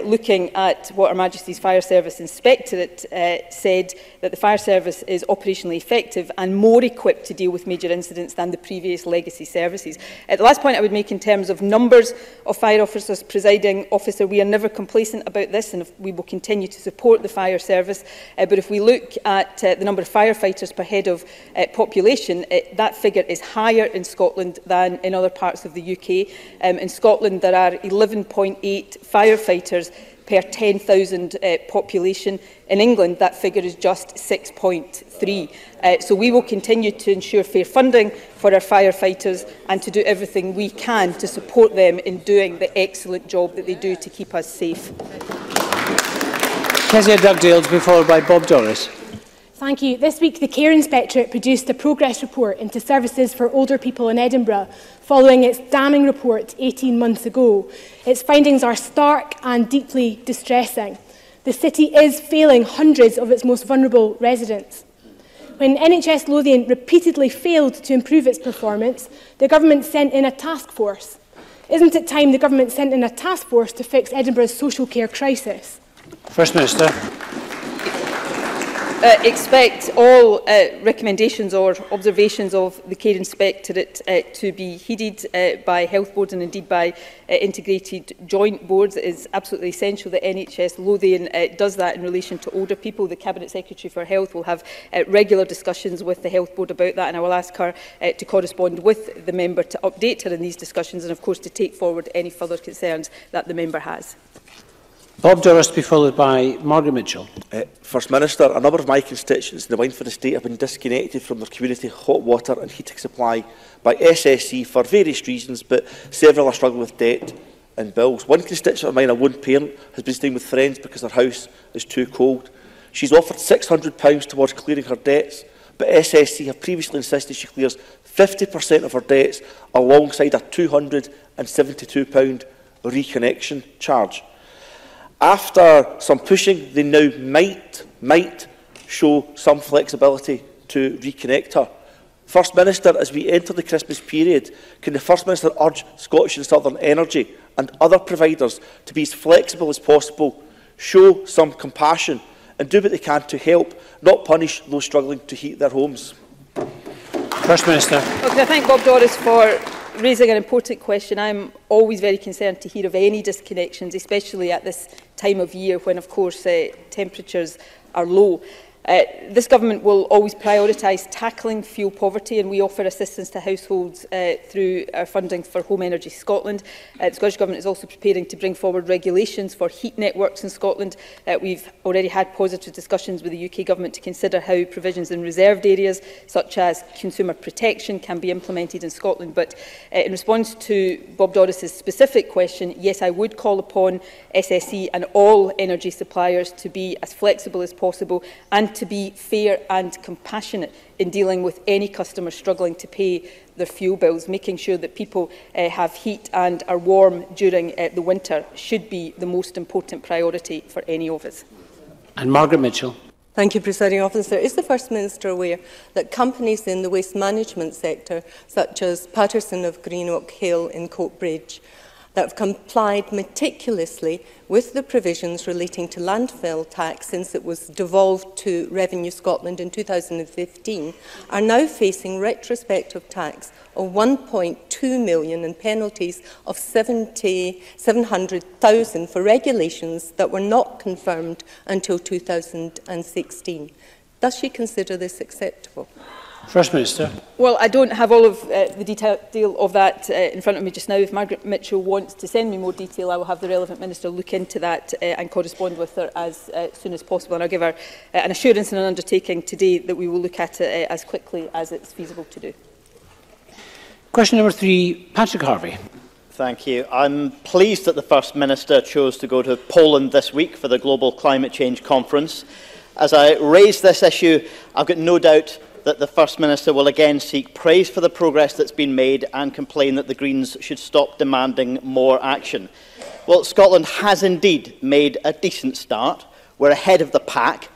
looking at what Her Majesty's Fire Service Inspectorate said, that the fire service is operationally effective and more equipped to deal with major incidents than the previous legacy services. The last point I would make in terms of numbers of fire officers, presiding officer, we are never complacent about this, and we will continue to support the fire service. But if we look at the number of firefighters per head of population, that figure is higher in Scotland than in other parts of the UK. In Scotland, there are 11.8 firefighters per 10,000 population. In England, that figure is just 6.3. So we will continue to ensure fair funding for our firefighters and to do everything we can to support them in doing the excellent job that they do to keep us safe. Kezia Dugdale, to be followed by Bob Doris. Thank you. This week, the Care Inspectorate produced a progress report into services for older people in Edinburgh, following its damning report 18 months ago. Its findings are stark and deeply distressing. The city is failing hundreds of its most vulnerable residents. When NHS Lothian repeatedly failed to improve its performance, the government sent in a task force. Isn't it time the government sent in a task force to fix Edinburgh's social care crisis? First Minister. Expect all recommendations or observations of the Care Inspectorate to be heeded by health boards and indeed by integrated joint boards. It is absolutely essential that NHS Lothian does that in relation to older people. The Cabinet Secretary for Health will have regular discussions with the Health Board about that, and I will ask her to correspond with the member to update her in these discussions and of course to take forward any further concerns that the member has. Bob Doris, to be followed by Margaret Mitchell. First Minister, a number of my constituents in the Wynford estate have been disconnected from their community hot water and heating supply by SSE for various reasons, but several are struggling with debt and bills. One constituent of mine, a lone parent, has been staying with friends because their house is too cold. She's offered £600 towards clearing her debts, but SSC have previously insisted she clears 50% of her debts alongside a £272 reconnection charge. After some pushing, they now might show some flexibility to reconnect her. First Minister, as we enter the Christmas period, can the First Minister urge Scottish and Southern Energy and other providers to be as flexible as possible, show some compassion and do what they can to help, not punish those struggling to heat their homes? First Minister. Well, can I thank Bob Doris for raising an important question. I'm always very concerned to hear of any disconnections, especially at this time of year when, of course, temperatures are low. This government will always prioritise tackling fuel poverty, and we offer assistance to households through our funding for Home Energy Scotland. The Scottish Government is also preparing to bring forward regulations for heat networks in Scotland. We've already had positive discussions with the UK Government to consider how provisions in reserved areas, such as consumer protection, can be implemented in Scotland. But in response to Bob Doris's specific question, yes, I would call upon SSE and all energy suppliers to be as flexible as possible and to be fair and compassionate in dealing with any customer struggling to pay their fuel bills. Making sure that people have heat and are warm during the winter should be the most important priority for any of us. And Margaret Mitchell. Thank you, Presiding Officer. Is the First Minister aware that companies in the waste management sector, such as Patterson of Greenock Hill in Coatbridge, that have complied meticulously with the provisions relating to landfill tax since it was devolved to Revenue Scotland in 2015, are now facing retrospective tax of £1.2 million and penalties of £700,000 for regulations that were not confirmed until 2016. Does she consider this acceptable? First Minister. Well, I don't have all of the detail of that in front of me just now. If Margaret Mitchell wants to send me more detail, I will have the relevant Minister look into that and correspond with her as soon as possible. And I'll give her an assurance and an undertaking today that we will look at it as quickly as it's feasible to do. Question number 3, Patrick Harvey. Thank you. I'm pleased that the First Minister chose to go to Poland this week for the Global Climate Change Conference. As I raise this issue, I've got no doubt that the First Minister will again seek praise for the progress that's been made and complain that the Greens should stop demanding more action. Well, Scotland has indeed made a decent start. We're ahead of the pack.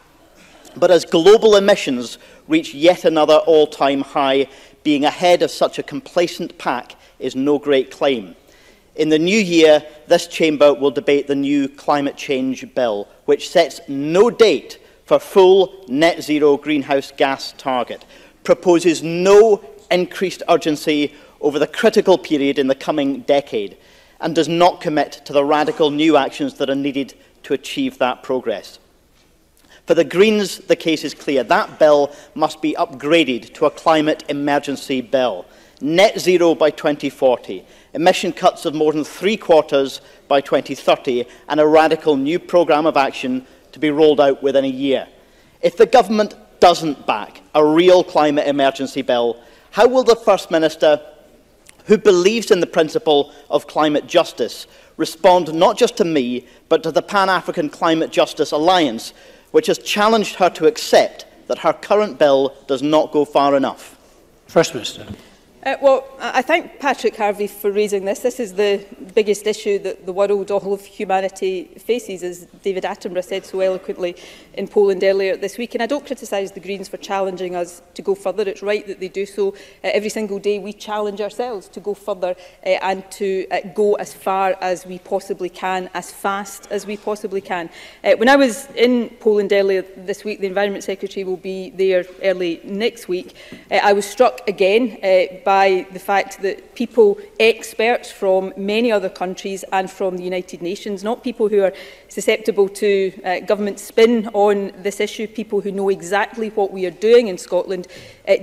But as global emissions reach yet another all-time high, being ahead of such a complacent pack is no great claim. In the new year, this chamber will debate the new climate change bill, which sets no date for full net zero greenhouse gas target, proposes no increased urgency over the critical period in the coming decade, and does not commit to the radical new actions that are needed to achieve that progress. For the Greens, the case is clear. That bill must be upgraded to a climate emergency bill. Net zero by 2040, emission cuts of more than 3/4 by 2030, and a radical new programme of action to be rolled out within a year. If the government doesn't back a real climate emergency bill, how will the First Minister, who believes in the principle of climate justice, respond not just to me, but to the Pan-African Climate Justice Alliance, which has challenged her to accept that her current bill does not go far enough? First Minister. Well, I thank Patrick Harvey for raising this. This is the biggest issue that the world, all of humanity, faces, as David Attenborough said so eloquently in Poland earlier this week. And I don't criticise the Greens for challenging us to go further. It's right that they do so. Every single day we challenge ourselves to go further and to go as far as we possibly can, as fast as we possibly can. When I was in Poland earlier this week, the Environment Secretary will be there early next week, I was struck again by the fact that people, experts from many other countries and from the United Nations, not people who are susceptible to government spin on this issue, people who know exactly what we are doing in Scotland,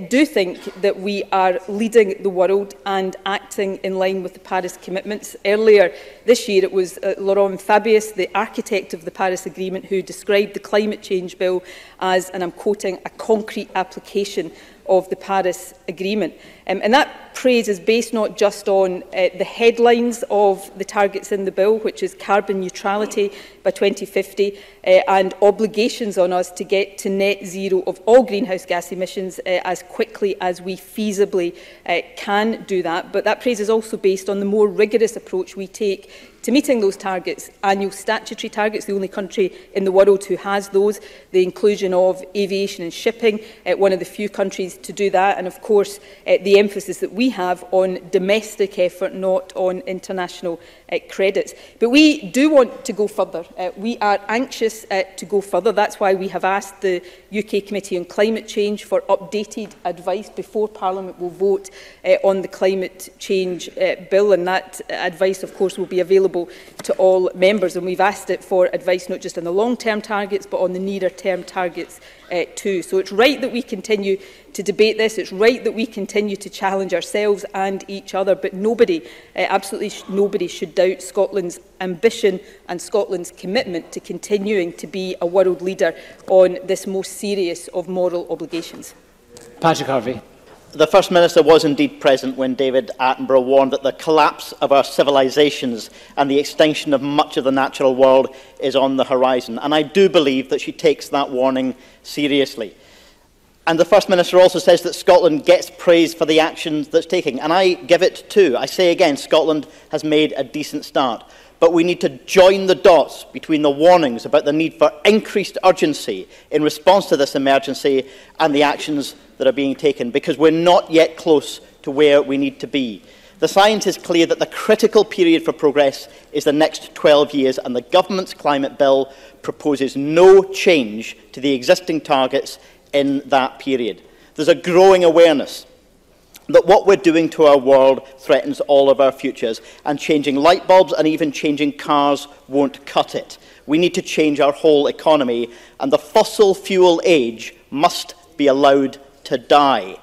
do think that we are leading the world and acting in line with the Paris commitments. Earlier this year, it was Laurent Fabius, the architect of the Paris Agreement, who described the climate change bill as, and I'm quoting, a concrete application of the Paris Agreement. And that praise is based not just on the headlines of the targets in the bill, which is carbon neutrality by 2050 and obligations on us to get to net zero of all greenhouse gas emissions as quickly as we feasibly can do that. But that praise is also based on the more rigorous approach we take to meeting those targets, annual statutory targets, the only country in the world who has those, the inclusion of aviation and shipping, one of the few countries to do that, and of course the emphasis that we have on domestic effort, not on international credits. But we do want to go further. We are anxious to go further. That's why we have asked the UK Committee on Climate Change for updated advice before Parliament will vote on the climate change bill, and that advice of course will be available to all members, and we've asked it for advice not just on the long-term targets but on the nearer-term targets too. So it's right that we continue to debate this, it's right that we continue to challenge ourselves and each other, but nobody, absolutely nobody should doubt Scotland's ambition and Scotland's commitment to continuing to be a world leader on this most serious of moral obligations. Patrick Harvey. The First Minister was indeed present when David Attenborough warned that the collapse of our civilisations and the extinction of much of the natural world is on the horizon. And I do believe that she takes that warning seriously. And the First Minister also says that Scotland gets praise for the actions that's taking. And I give it too. I say again, Scotland has made a decent start. But we need to join the dots between the warnings about the need for increased urgency in response to this emergency and the actions that are being taken, because we're not yet close to where we need to be. The science is clear that the critical period for progress is the next 12 years, and the Government's climate bill proposes no change to the existing targets in that period. There's a growing awareness that what we're doing to our world threatens all of our futures, and changing light bulbs and even changing cars won't cut it. We need to change our whole economy, and the fossil fuel age must be allowed to die.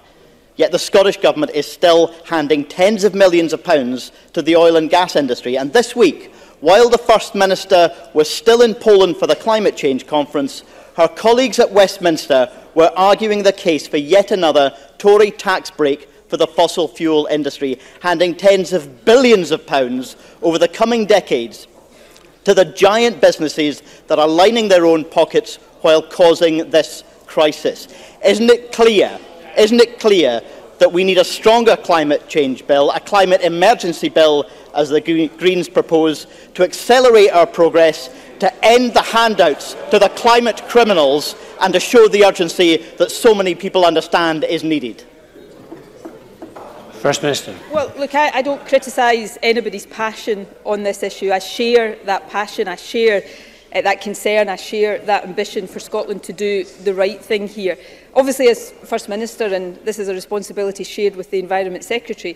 Yet the Scottish Government is still handing tens of millions of pounds to the oil and gas industry. And this week, while the First Minister was still in Poland for the climate change conference, her colleagues at Westminster were arguing the case for yet another Tory tax break for the fossil fuel industry, handing tens of billions of pounds over the coming decades to the giant businesses that are lining their own pockets while causing this crisis. Isn't it clear that we need a stronger climate change bill, a climate emergency bill, as the Greens propose, to accelerate our progress, to end the handouts to the climate criminals, and to show the urgency that so many people understand is needed? First Minister. Well, look, I don't criticise anybody's passion on this issue. I share that passion, I share that concern, I share that ambition for Scotland to do the right thing here. Obviously, as First Minister, and this is a responsibility shared with the Environment Secretary,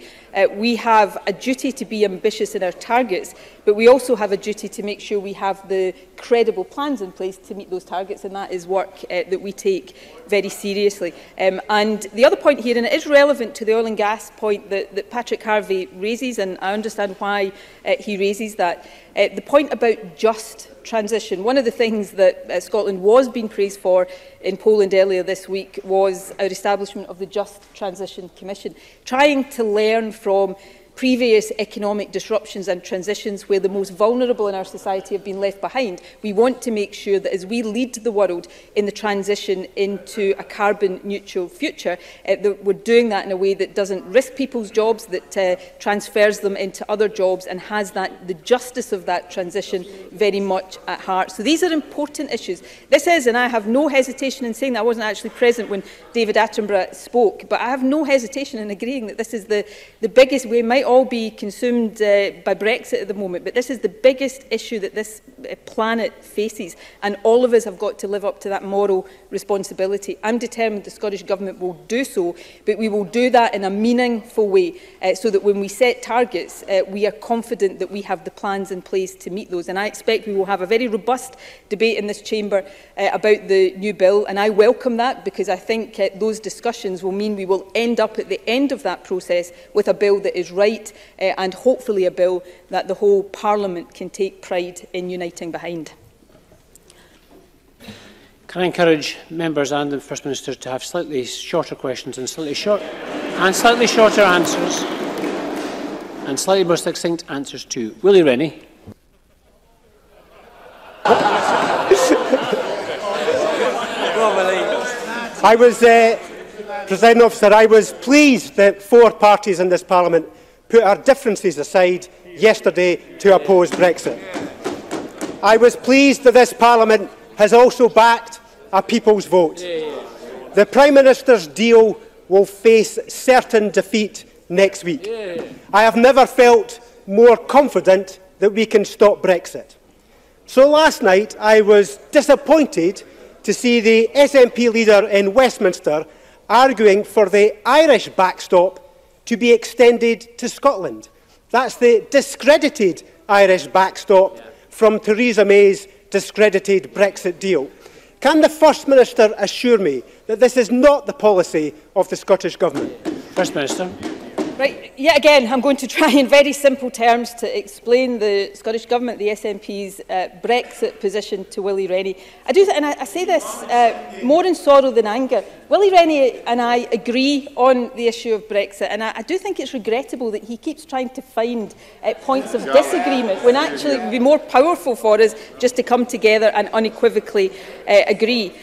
we have a duty to be ambitious in our targets, but we also have a duty to make sure we have the credible plans in place to meet those targets, and that is work that we take very seriously. And the other point here, and it is relevant to the oil and gas point that Patrick Harvey raises, and I understand why he raises that, the point about just transition. One of the things that Scotland was being praised for in Poland earlier this week was our establishment of the Just Transition Commission, trying to learn from previous economic disruptions and transitions where the most vulnerable in our society have been left behind. We want to make sure that as we lead the world in the transition into a carbon neutral future, that we're doing that in a way that doesn't risk people's jobs, that transfers them into other jobs and has the justice of that transition very much at heart. So these are important issues. This is, and I have no hesitation in saying that, I wasn't actually present when David Attenborough spoke, but I have no hesitation in agreeing that this is the biggest, we might all be consumed by Brexit at the moment, but this is the biggest issue that this planet faces, and all of us have got to live up to that moral responsibility. I'm determined the Scottish Government will do so, but we will do that in a meaningful way, so that when we set targets, we are confident that we have the plans in place to meet those. And I expect we will have a very robust debate in this chamber about the new bill, and I welcome that, because I think those discussions will mean we will end up at the end of that process with a bill that is right, and hopefully a bill that the whole Parliament can take pride in uniting behind. Can I encourage members and the First Minister to have slightly shorter questions and slightly shorter answers, and slightly more succinct answers too. Willie Rennie. I was, Presiding Officer, I was pleased that 4 parties in this Parliament put our differences aside yesterday to oppose Brexit. I was pleased that this Parliament has also backed a people's vote. The Prime Minister's deal will face certain defeat next week. I have never felt more confident that we can stop Brexit. So last night I was disappointed to see the SNP leader in Westminster arguing for the Irish backstop to be extended to Scotland. That's the discredited Irish backstop from Theresa May's discredited Brexit deal. Can the First Minister assure me that this is not the policy of the Scottish Government? First Minister. Right, yet again, I'm going to try in very simple terms to explain the Scottish Government, the SNP's Brexit position to Willie Rennie. I say this more in sorrow than anger. Willie Rennie and I agree on the issue of Brexit, and I do think it's regrettable that he keeps trying to find points of disagreement when actually it would be more powerful for us just to come together and unequivocally agree.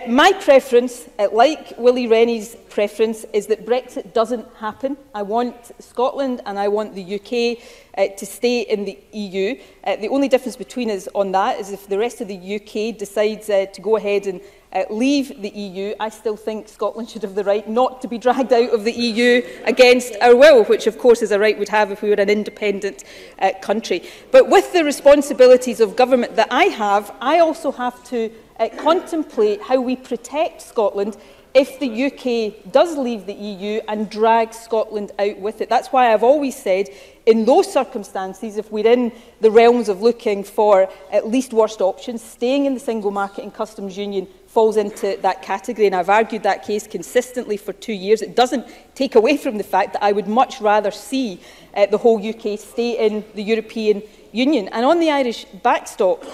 My preference, like Willie Rennie's preference, is that Brexit doesn't happen. I want Scotland and I want the UK to stay in the EU. The only difference between us on that is if the rest of the UK decides to go ahead and leave the EU, I still think Scotland should have the right not to be dragged out of the EU against our will, which of course is a right we'd have if we were an independent country. But with the responsibilities of government that I have, I also have to contemplate how we protect Scotland if the UK does leave the EU and drags Scotland out with it. That's why I've always said, in those circumstances, if we're in the realms of looking for at least worst options, staying in the single market and customs union falls into that category, and I've argued that case consistently for 2 years. It doesn't take away from the fact that I would much rather see the whole UK stay in the European Union. And on the Irish backstop,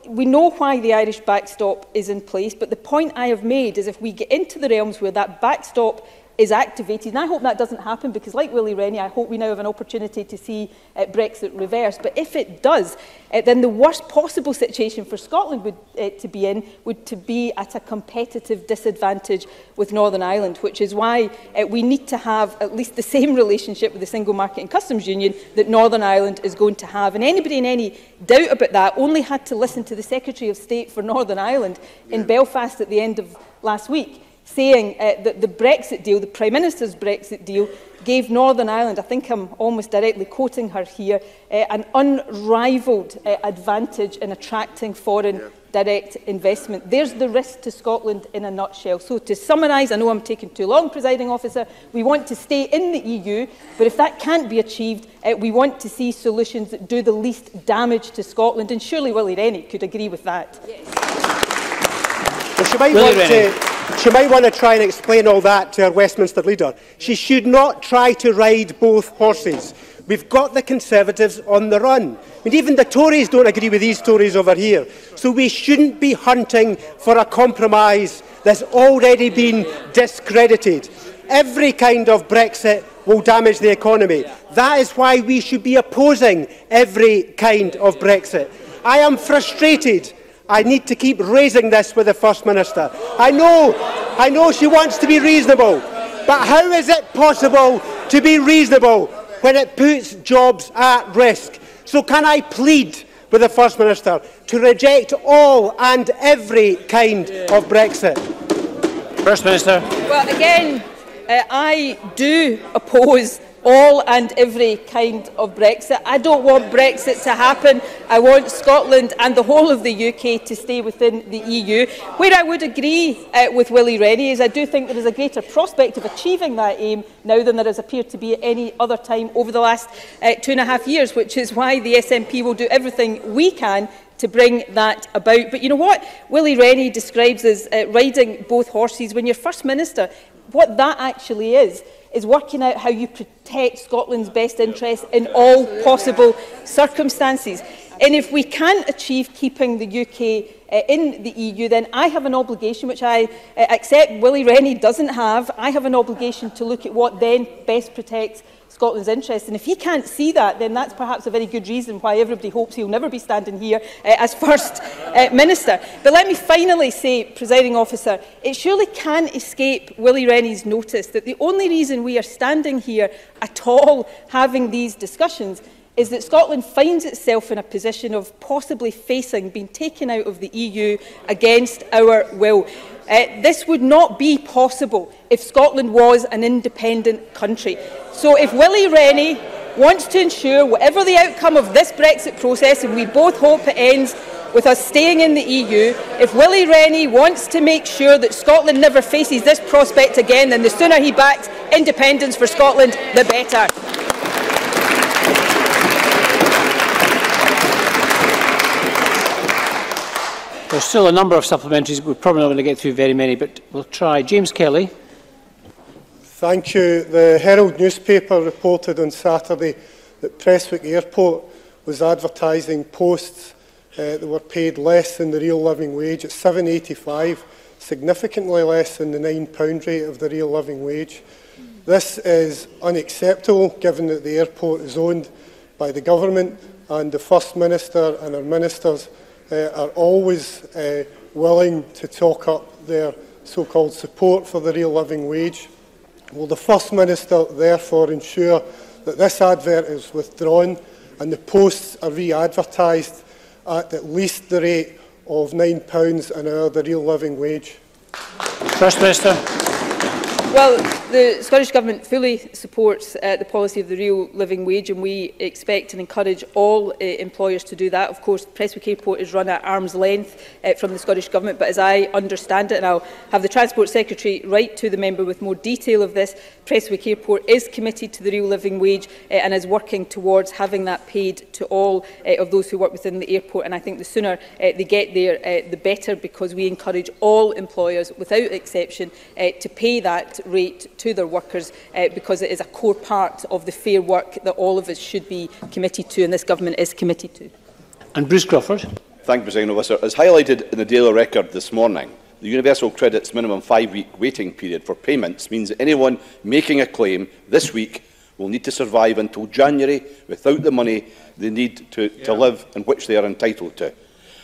we know why the Irish backstop is in place, but the point I have made is if we get into the realms where that backstop is activated, and I hope that doesn't happen because, like Willie Rennie, I hope we now have an opportunity to see Brexit reverse. But if it does, then the worst possible situation for Scotland would to be at a competitive disadvantage with Northern Ireland, which is why we need to have at least the same relationship with the single market and customs union that Northern Ireland is going to have. And anybody in any doubt about that only had to listen to the Secretary of State for Northern Ireland in Belfast at the end of last week, saying that the Brexit deal, the Prime Minister's Brexit deal, gave Northern Ireland, I think I'm almost directly quoting her here, an unrivalled advantage in attracting foreign direct investment. There's the risk to Scotland in a nutshell. So to summarise, I know I'm taking too long, Presiding Officer, we want to stay in the EU, but if that can't be achieved, we want to see solutions that do the least damage to Scotland, and surely Willie Rennie could agree with that. Well, she might want to try and explain all that to her Westminster leader. She should not try to ride both horses. We've got the Conservatives on the run. I mean, even the Tories don't agree with these Tories over here. So we shouldn't be hunting for a compromise that's already been discredited. Every kind of Brexit will damage the economy. That is why we should be opposing every kind of Brexit. I am frustrated. I need to keep raising this with the First Minister. I know she wants to be reasonable, but how is it possible to be reasonable when it puts jobs at risk? So can I plead with the First Minister to reject all and every kind of Brexit? First Minister. Well, again, I do oppose all and every kind of Brexit. I don't want Brexit to happen. I want Scotland and the whole of the UK to stay within the EU. Where I would agree with Willie Rennie is I do think there is a greater prospect of achieving that aim now than there has appeared to be at any other time over the last 2.5 years, which is why the SNP will do everything we can to bring that about. But you know what? Willie Rennie describes as riding both horses. When you're First Minister, what that actually is working out how you protect Scotland's best interests in all possible circumstances. And if we can't achieve keeping the UK in the EU, then I have an obligation, which I accept Willie Rennie doesn't have. I have an obligation to look at what then best protects Scotland's interests. And if he can't see that, then that's perhaps a very good reason why everybody hopes he'll never be standing here as First Minister. But let me finally say, Presiding Officer, it surely can't escape Willie Rennie's notice that the only reason we are standing here at all having these discussions is that Scotland finds itself in a position of possibly facing being taken out of the EU against our will. This would not be possible if Scotland was an independent country. So if Willie Rennie wants to ensure, whatever the outcome of this Brexit process, and we both hope it ends with us staying in the EU, if Willie Rennie wants to make sure that Scotland never faces this prospect again, then the sooner he backs independence for Scotland, the better. There's still a number of supplementaries. We're probably not going to get through very many, but we'll try. James Kelly. Thank you. The Herald newspaper reported on Saturday that Prestwick Airport was advertising posts that were paid less than the real living wage at £7.85, significantly less than the £9 rate of the real living wage. This is unacceptable, given that the airport is owned by the government, and the First Minister and our ministers are always willing to talk up their so-called support for the real living wage. Will the First Minister therefore ensure that this advert is withdrawn and the posts are re-advertised at least the rate of £9 an hour, the real living wage? First Minister. Well, the Scottish Government fully supports the policy of the real living wage, and we expect and encourage all employers to do that. Of course, Prestwick Airport is run at arm's length from the Scottish Government, but as I understand it, and I'll have the Transport Secretary write to the member with more detail of this, Prestwick Airport is committed to the real living wage and is working towards having that paid to all of those who work within the airport. And I think the sooner they get there, the better, because we encourage all employers, without exception, to pay that rate to their workers because it is a core part of the fair work that all of us should be committed to, and this government is committed to. And Bruce Crawford. Thank you, President Officer. As highlighted in the Daily Record this morning, the Universal Credit's minimum 5-week waiting period for payments means that anyone making a claim this week will need to survive until January without the money they need to live and which they are entitled to.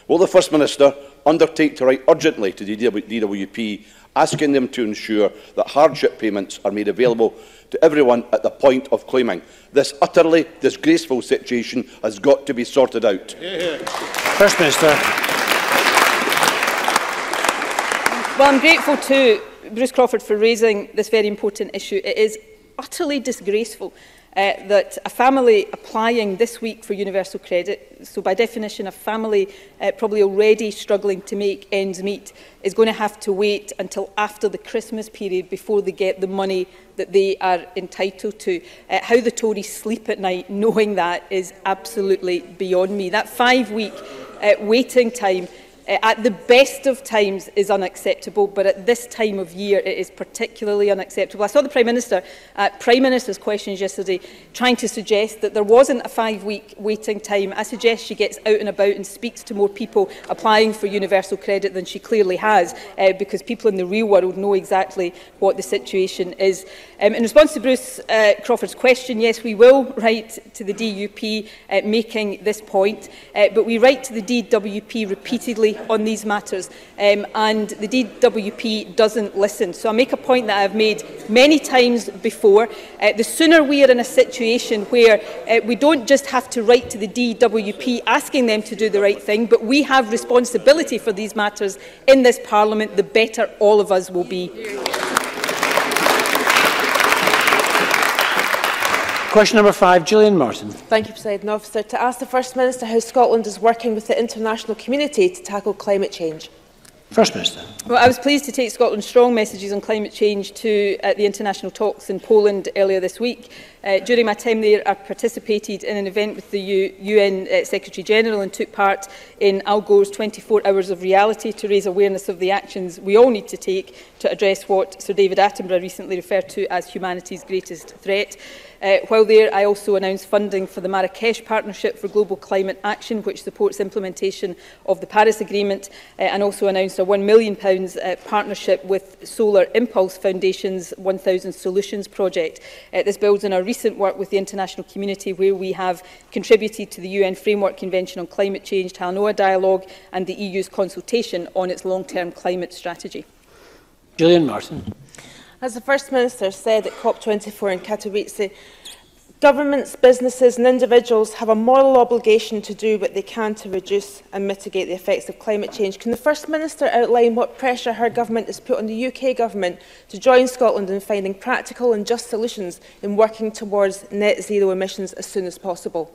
Will the First Minister undertake to write urgently to the DWP, asking them to ensure that hardship payments are made available to everyone at the point of claiming? This utterly disgraceful situation has got to be sorted out. First Minister. Well, I'm grateful to Bruce Crawford for raising this very important issue. It is utterly disgraceful that a family applying this week for universal credit, so by definition a family probably already struggling to make ends meet, is going to have to wait until after the Christmas period before they get the money that they are entitled to. How the Tories sleep at night knowing that is absolutely beyond me. That 5-week waiting time at the best of times is unacceptable, but at this time of year it is particularly unacceptable. I saw the Prime Minister at Prime Minister's questions yesterday trying to suggest that there wasn't a 5-week waiting time. I suggest she gets out and about and speaks to more people applying for universal credit than she clearly has, because people in the real world know exactly what the situation is. In response to Bruce Crawford's question, yes, we will write to the DUP making this point, but we write to the DWP repeatedly on these matters, and the DWP doesn't listen. So I make a point that I've made many times before. The sooner we are in a situation where we don't just have to write to the DWP asking them to do the right thing, but we have responsibility for these matters in this Parliament, the better all of us will be. Question number 5, Gillian Martin. Thank you, President Officer. To ask the First Minister how Scotland is working with the international community to tackle climate change. First Minister. Well, I was pleased to take Scotland's strong messages on climate change to the international talks in Poland earlier this week. During my time there, I participated in an event with the UN Secretary-General and took part in Al Gore's 24 Hours of Reality to raise awareness of the actions we all need to take to address what Sir David Attenborough recently referred to as humanity's greatest threat. While there, I also announced funding for the Marrakesh Partnership for Global Climate Action, which supports implementation of the Paris Agreement, and also announced a £1 million partnership with Solar Impulse Foundation's 1000 Solutions project. This builds on our recent work with the international community, where we have contributed to the UN Framework Convention on Climate Change, Talanoa Dialogue, and the EU's consultation on its long-term climate strategy. Gillian Martin. As the First Minister said at COP24 in Katowice, governments, businesses and individuals have a moral obligation to do what they can to reduce and mitigate the effects of climate change. Can the First Minister outline what pressure her government has put on the UK government to join Scotland in finding practical and just solutions in working towards net zero emissions as soon as possible?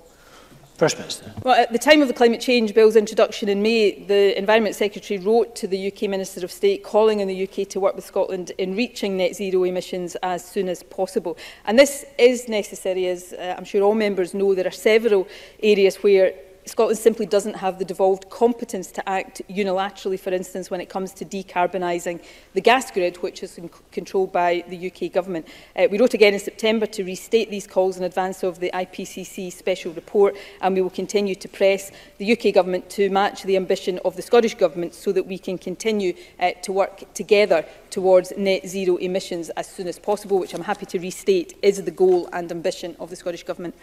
First Minister. Well, at the time of the Climate Change Bill's introduction in May, the Environment Secretary wrote to the UK Minister of State calling on the UK to work with Scotland in reaching net zero emissions as soon as possible. And this is necessary, as I'm sure all members know. There are several areas where Scotland simply doesn't have the devolved competence to act unilaterally, for instance, when it comes to decarbonising the gas grid, which is controlled by the UK Government. We wrote again in September to restate these calls in advance of the IPCC special report, and we will continue to press the UK Government to match the ambition of the Scottish Government so that we can continue to work together towards net zero emissions as soon as possible, which I'm happy to restate is the goal and ambition of the Scottish Government.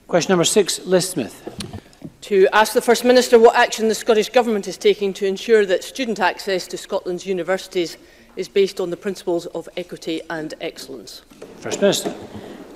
Question number 6, Liz Smith. To ask the First Minister what action the Scottish Government is taking to ensure that student access to Scotland's universities is based on the principles of equity and excellence. First Minister.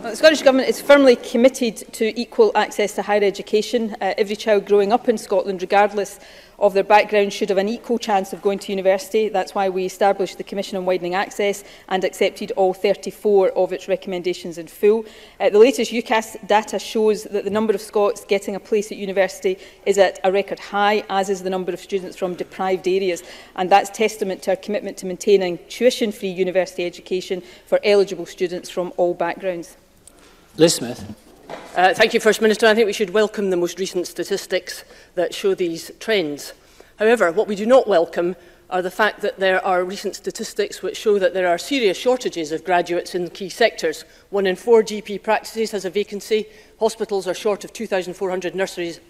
Well, the Scottish Government is firmly committed to equal access to higher education. Every child growing up in Scotland, regardless of their background, should have an equal chance of going to university. That's why we established the Commission on Widening Access and accepted all 34 of its recommendations in full. The latest UCAS data shows that the number of Scots getting a place at university is at a record high, as is the number of students from deprived areas. And that's testament to our commitment to maintaining tuition-free university education for eligible students from all backgrounds. Liz Smith. Thank you, First Minister. I think we should welcome the most recent statistics that show these trends. However, what we do not welcome are the fact that there are recent statistics which show that there are serious shortages of graduates in key sectors. 1 in 4 GP practices has a vacancy, hospitals are short of 2,400 nurses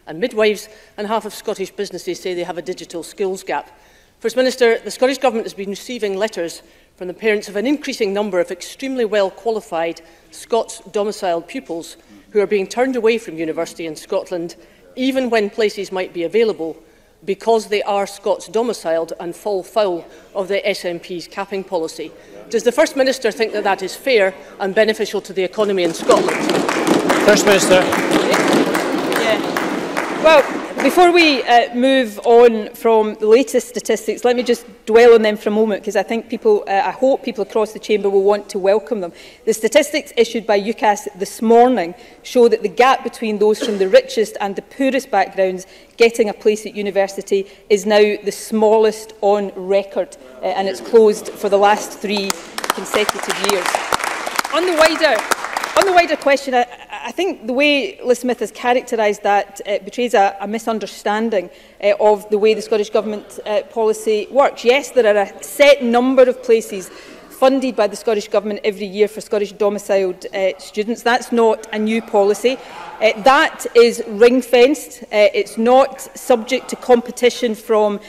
and midwives, and half of Scottish businesses say they have a digital skills gap. First Minister, the Scottish Government has been receiving letters from the parents of an increasing number of extremely well-qualified Scots-domiciled pupils who are being turned away from university in Scotland, even when places might be available, because they are Scots-domiciled and fall foul of the SNP's capping policy. Does the First Minister think that that is fair and beneficial to the economy in Scotland? First Minister. Well, before we move on from the latest statistics, let me just dwell on them for a moment, because I think I hope people across the chamber will want to welcome them. The statistics issued by UCAS this morning show that the gap between those from the richest and the poorest backgrounds getting a place at university is now the smallest on record, and it's closed for the last 3 consecutive years. On the wider question, I think the way Liz Smith has characterised that betrays a misunderstanding of the way the Scottish Government policy works. Yes, there are a set number of places funded by the Scottish Government every year for Scottish domiciled students. That's not a new policy. That is ring-fenced. It's not subject to competition from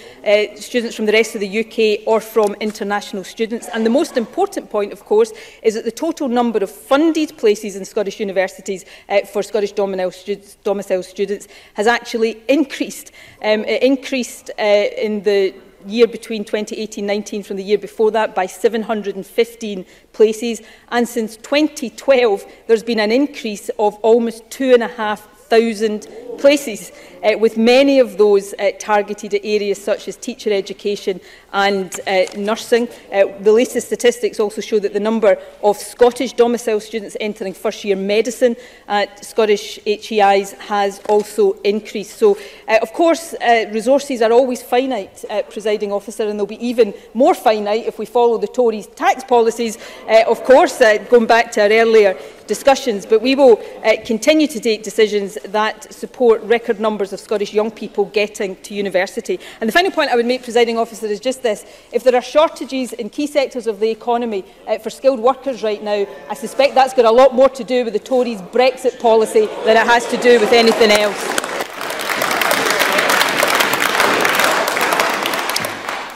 students from the rest of the UK or from international students. And the most important point, of course, is that the total number of funded places in Scottish universities for Scottish domiciled students has actually increased. It increased in the year between 2018-19 from the year before that by 715 places, and since 2012 there's been an increase of almost 2,500 places, with many of those targeted at areas such as teacher education and nursing. The latest statistics also show that the number of Scottish domiciled students entering first-year medicine at Scottish HEIs has also increased. So, of course, resources are always finite, Presiding Officer, and they'll be even more finite if we follow the Tories' tax policies, of course, going back to our earlier discussions, but we will continue to take decisions that support record numbers of Scottish young people getting to university. And the final point I would make, Presiding Officer, is just this. If there are shortages in key sectors of the economy for skilled workers right now, I suspect that's got a lot more to do with the Tories' Brexit policy than it has to do with anything else.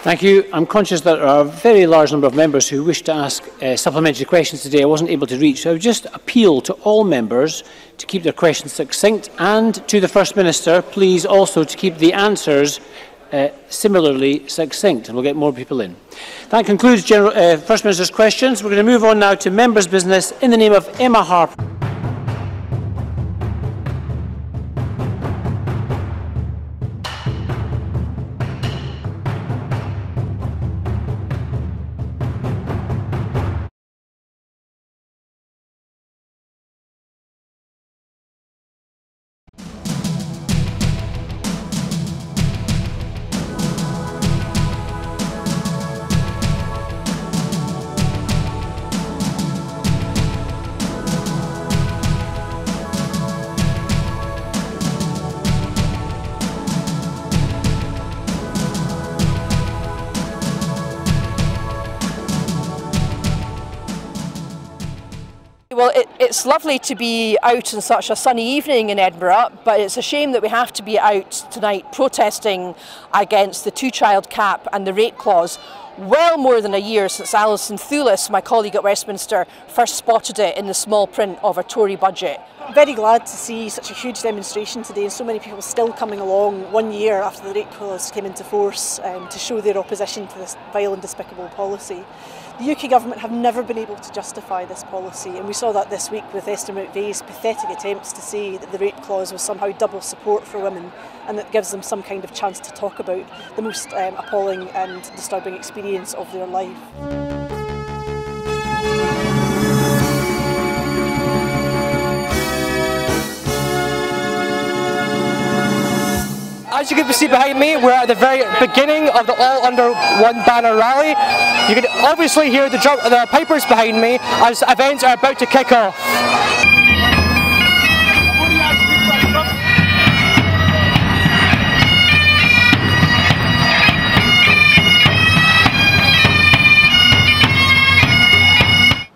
Thank you. I'm conscious that there are a very large number of members who wish to ask supplementary questions today. I wasn't able to reach, so I would just appeal to all members to keep their questions succinct, and to the First Minister, please also to keep the answers similarly succinct, and we'll get more people in. That concludes First Minister's questions. We're going to move on now to members' business in the name of Emma Harper. Well, it's lovely to be out on such a sunny evening in Edinburgh, but it's a shame that we have to be out tonight protesting against the two-child cap and the rate clause, well more than a year since Alison Thulis, my colleague at Westminster, first spotted it in the small print of a Tory budget. Very glad to see such a huge demonstration today and so many people still coming along 1 year after the rate clause came into force to show their opposition to this vile and despicable policy. The UK Government have never been able to justify this policy, and we saw that this week with Esther McVeigh's pathetic attempts to say that the rate clause was somehow double support for women and that gives them some kind of chance to talk about the most appalling and disturbing experience of their life. As you can see behind me, we're at the very beginning of the All Under One Banner rally. You can obviously hear the pipers behind me as events are about to kick off.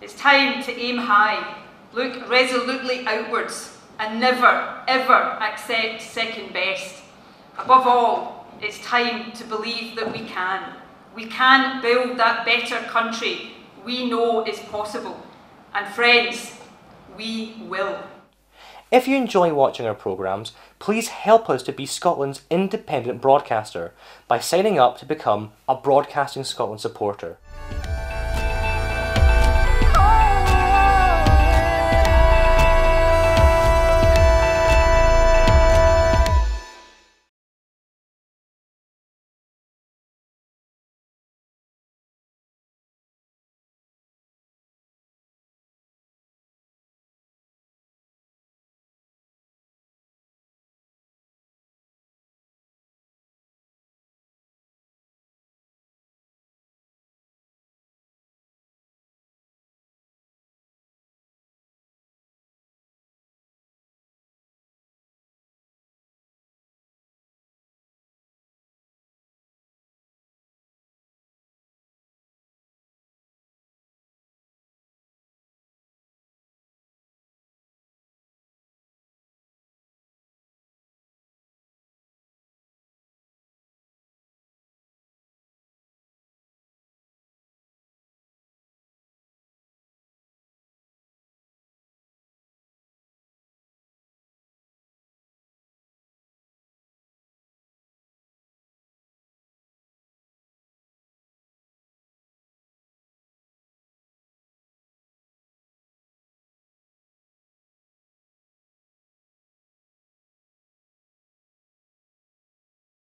It's time to aim high, look resolutely outwards, and never, ever accept second best. Above all, it's time to believe that we can. We can build that better country we know is possible. And friends, we will. If you enjoy watching our programmes, please help us to be Scotland's independent broadcaster by signing up to become a Broadcasting Scotland supporter.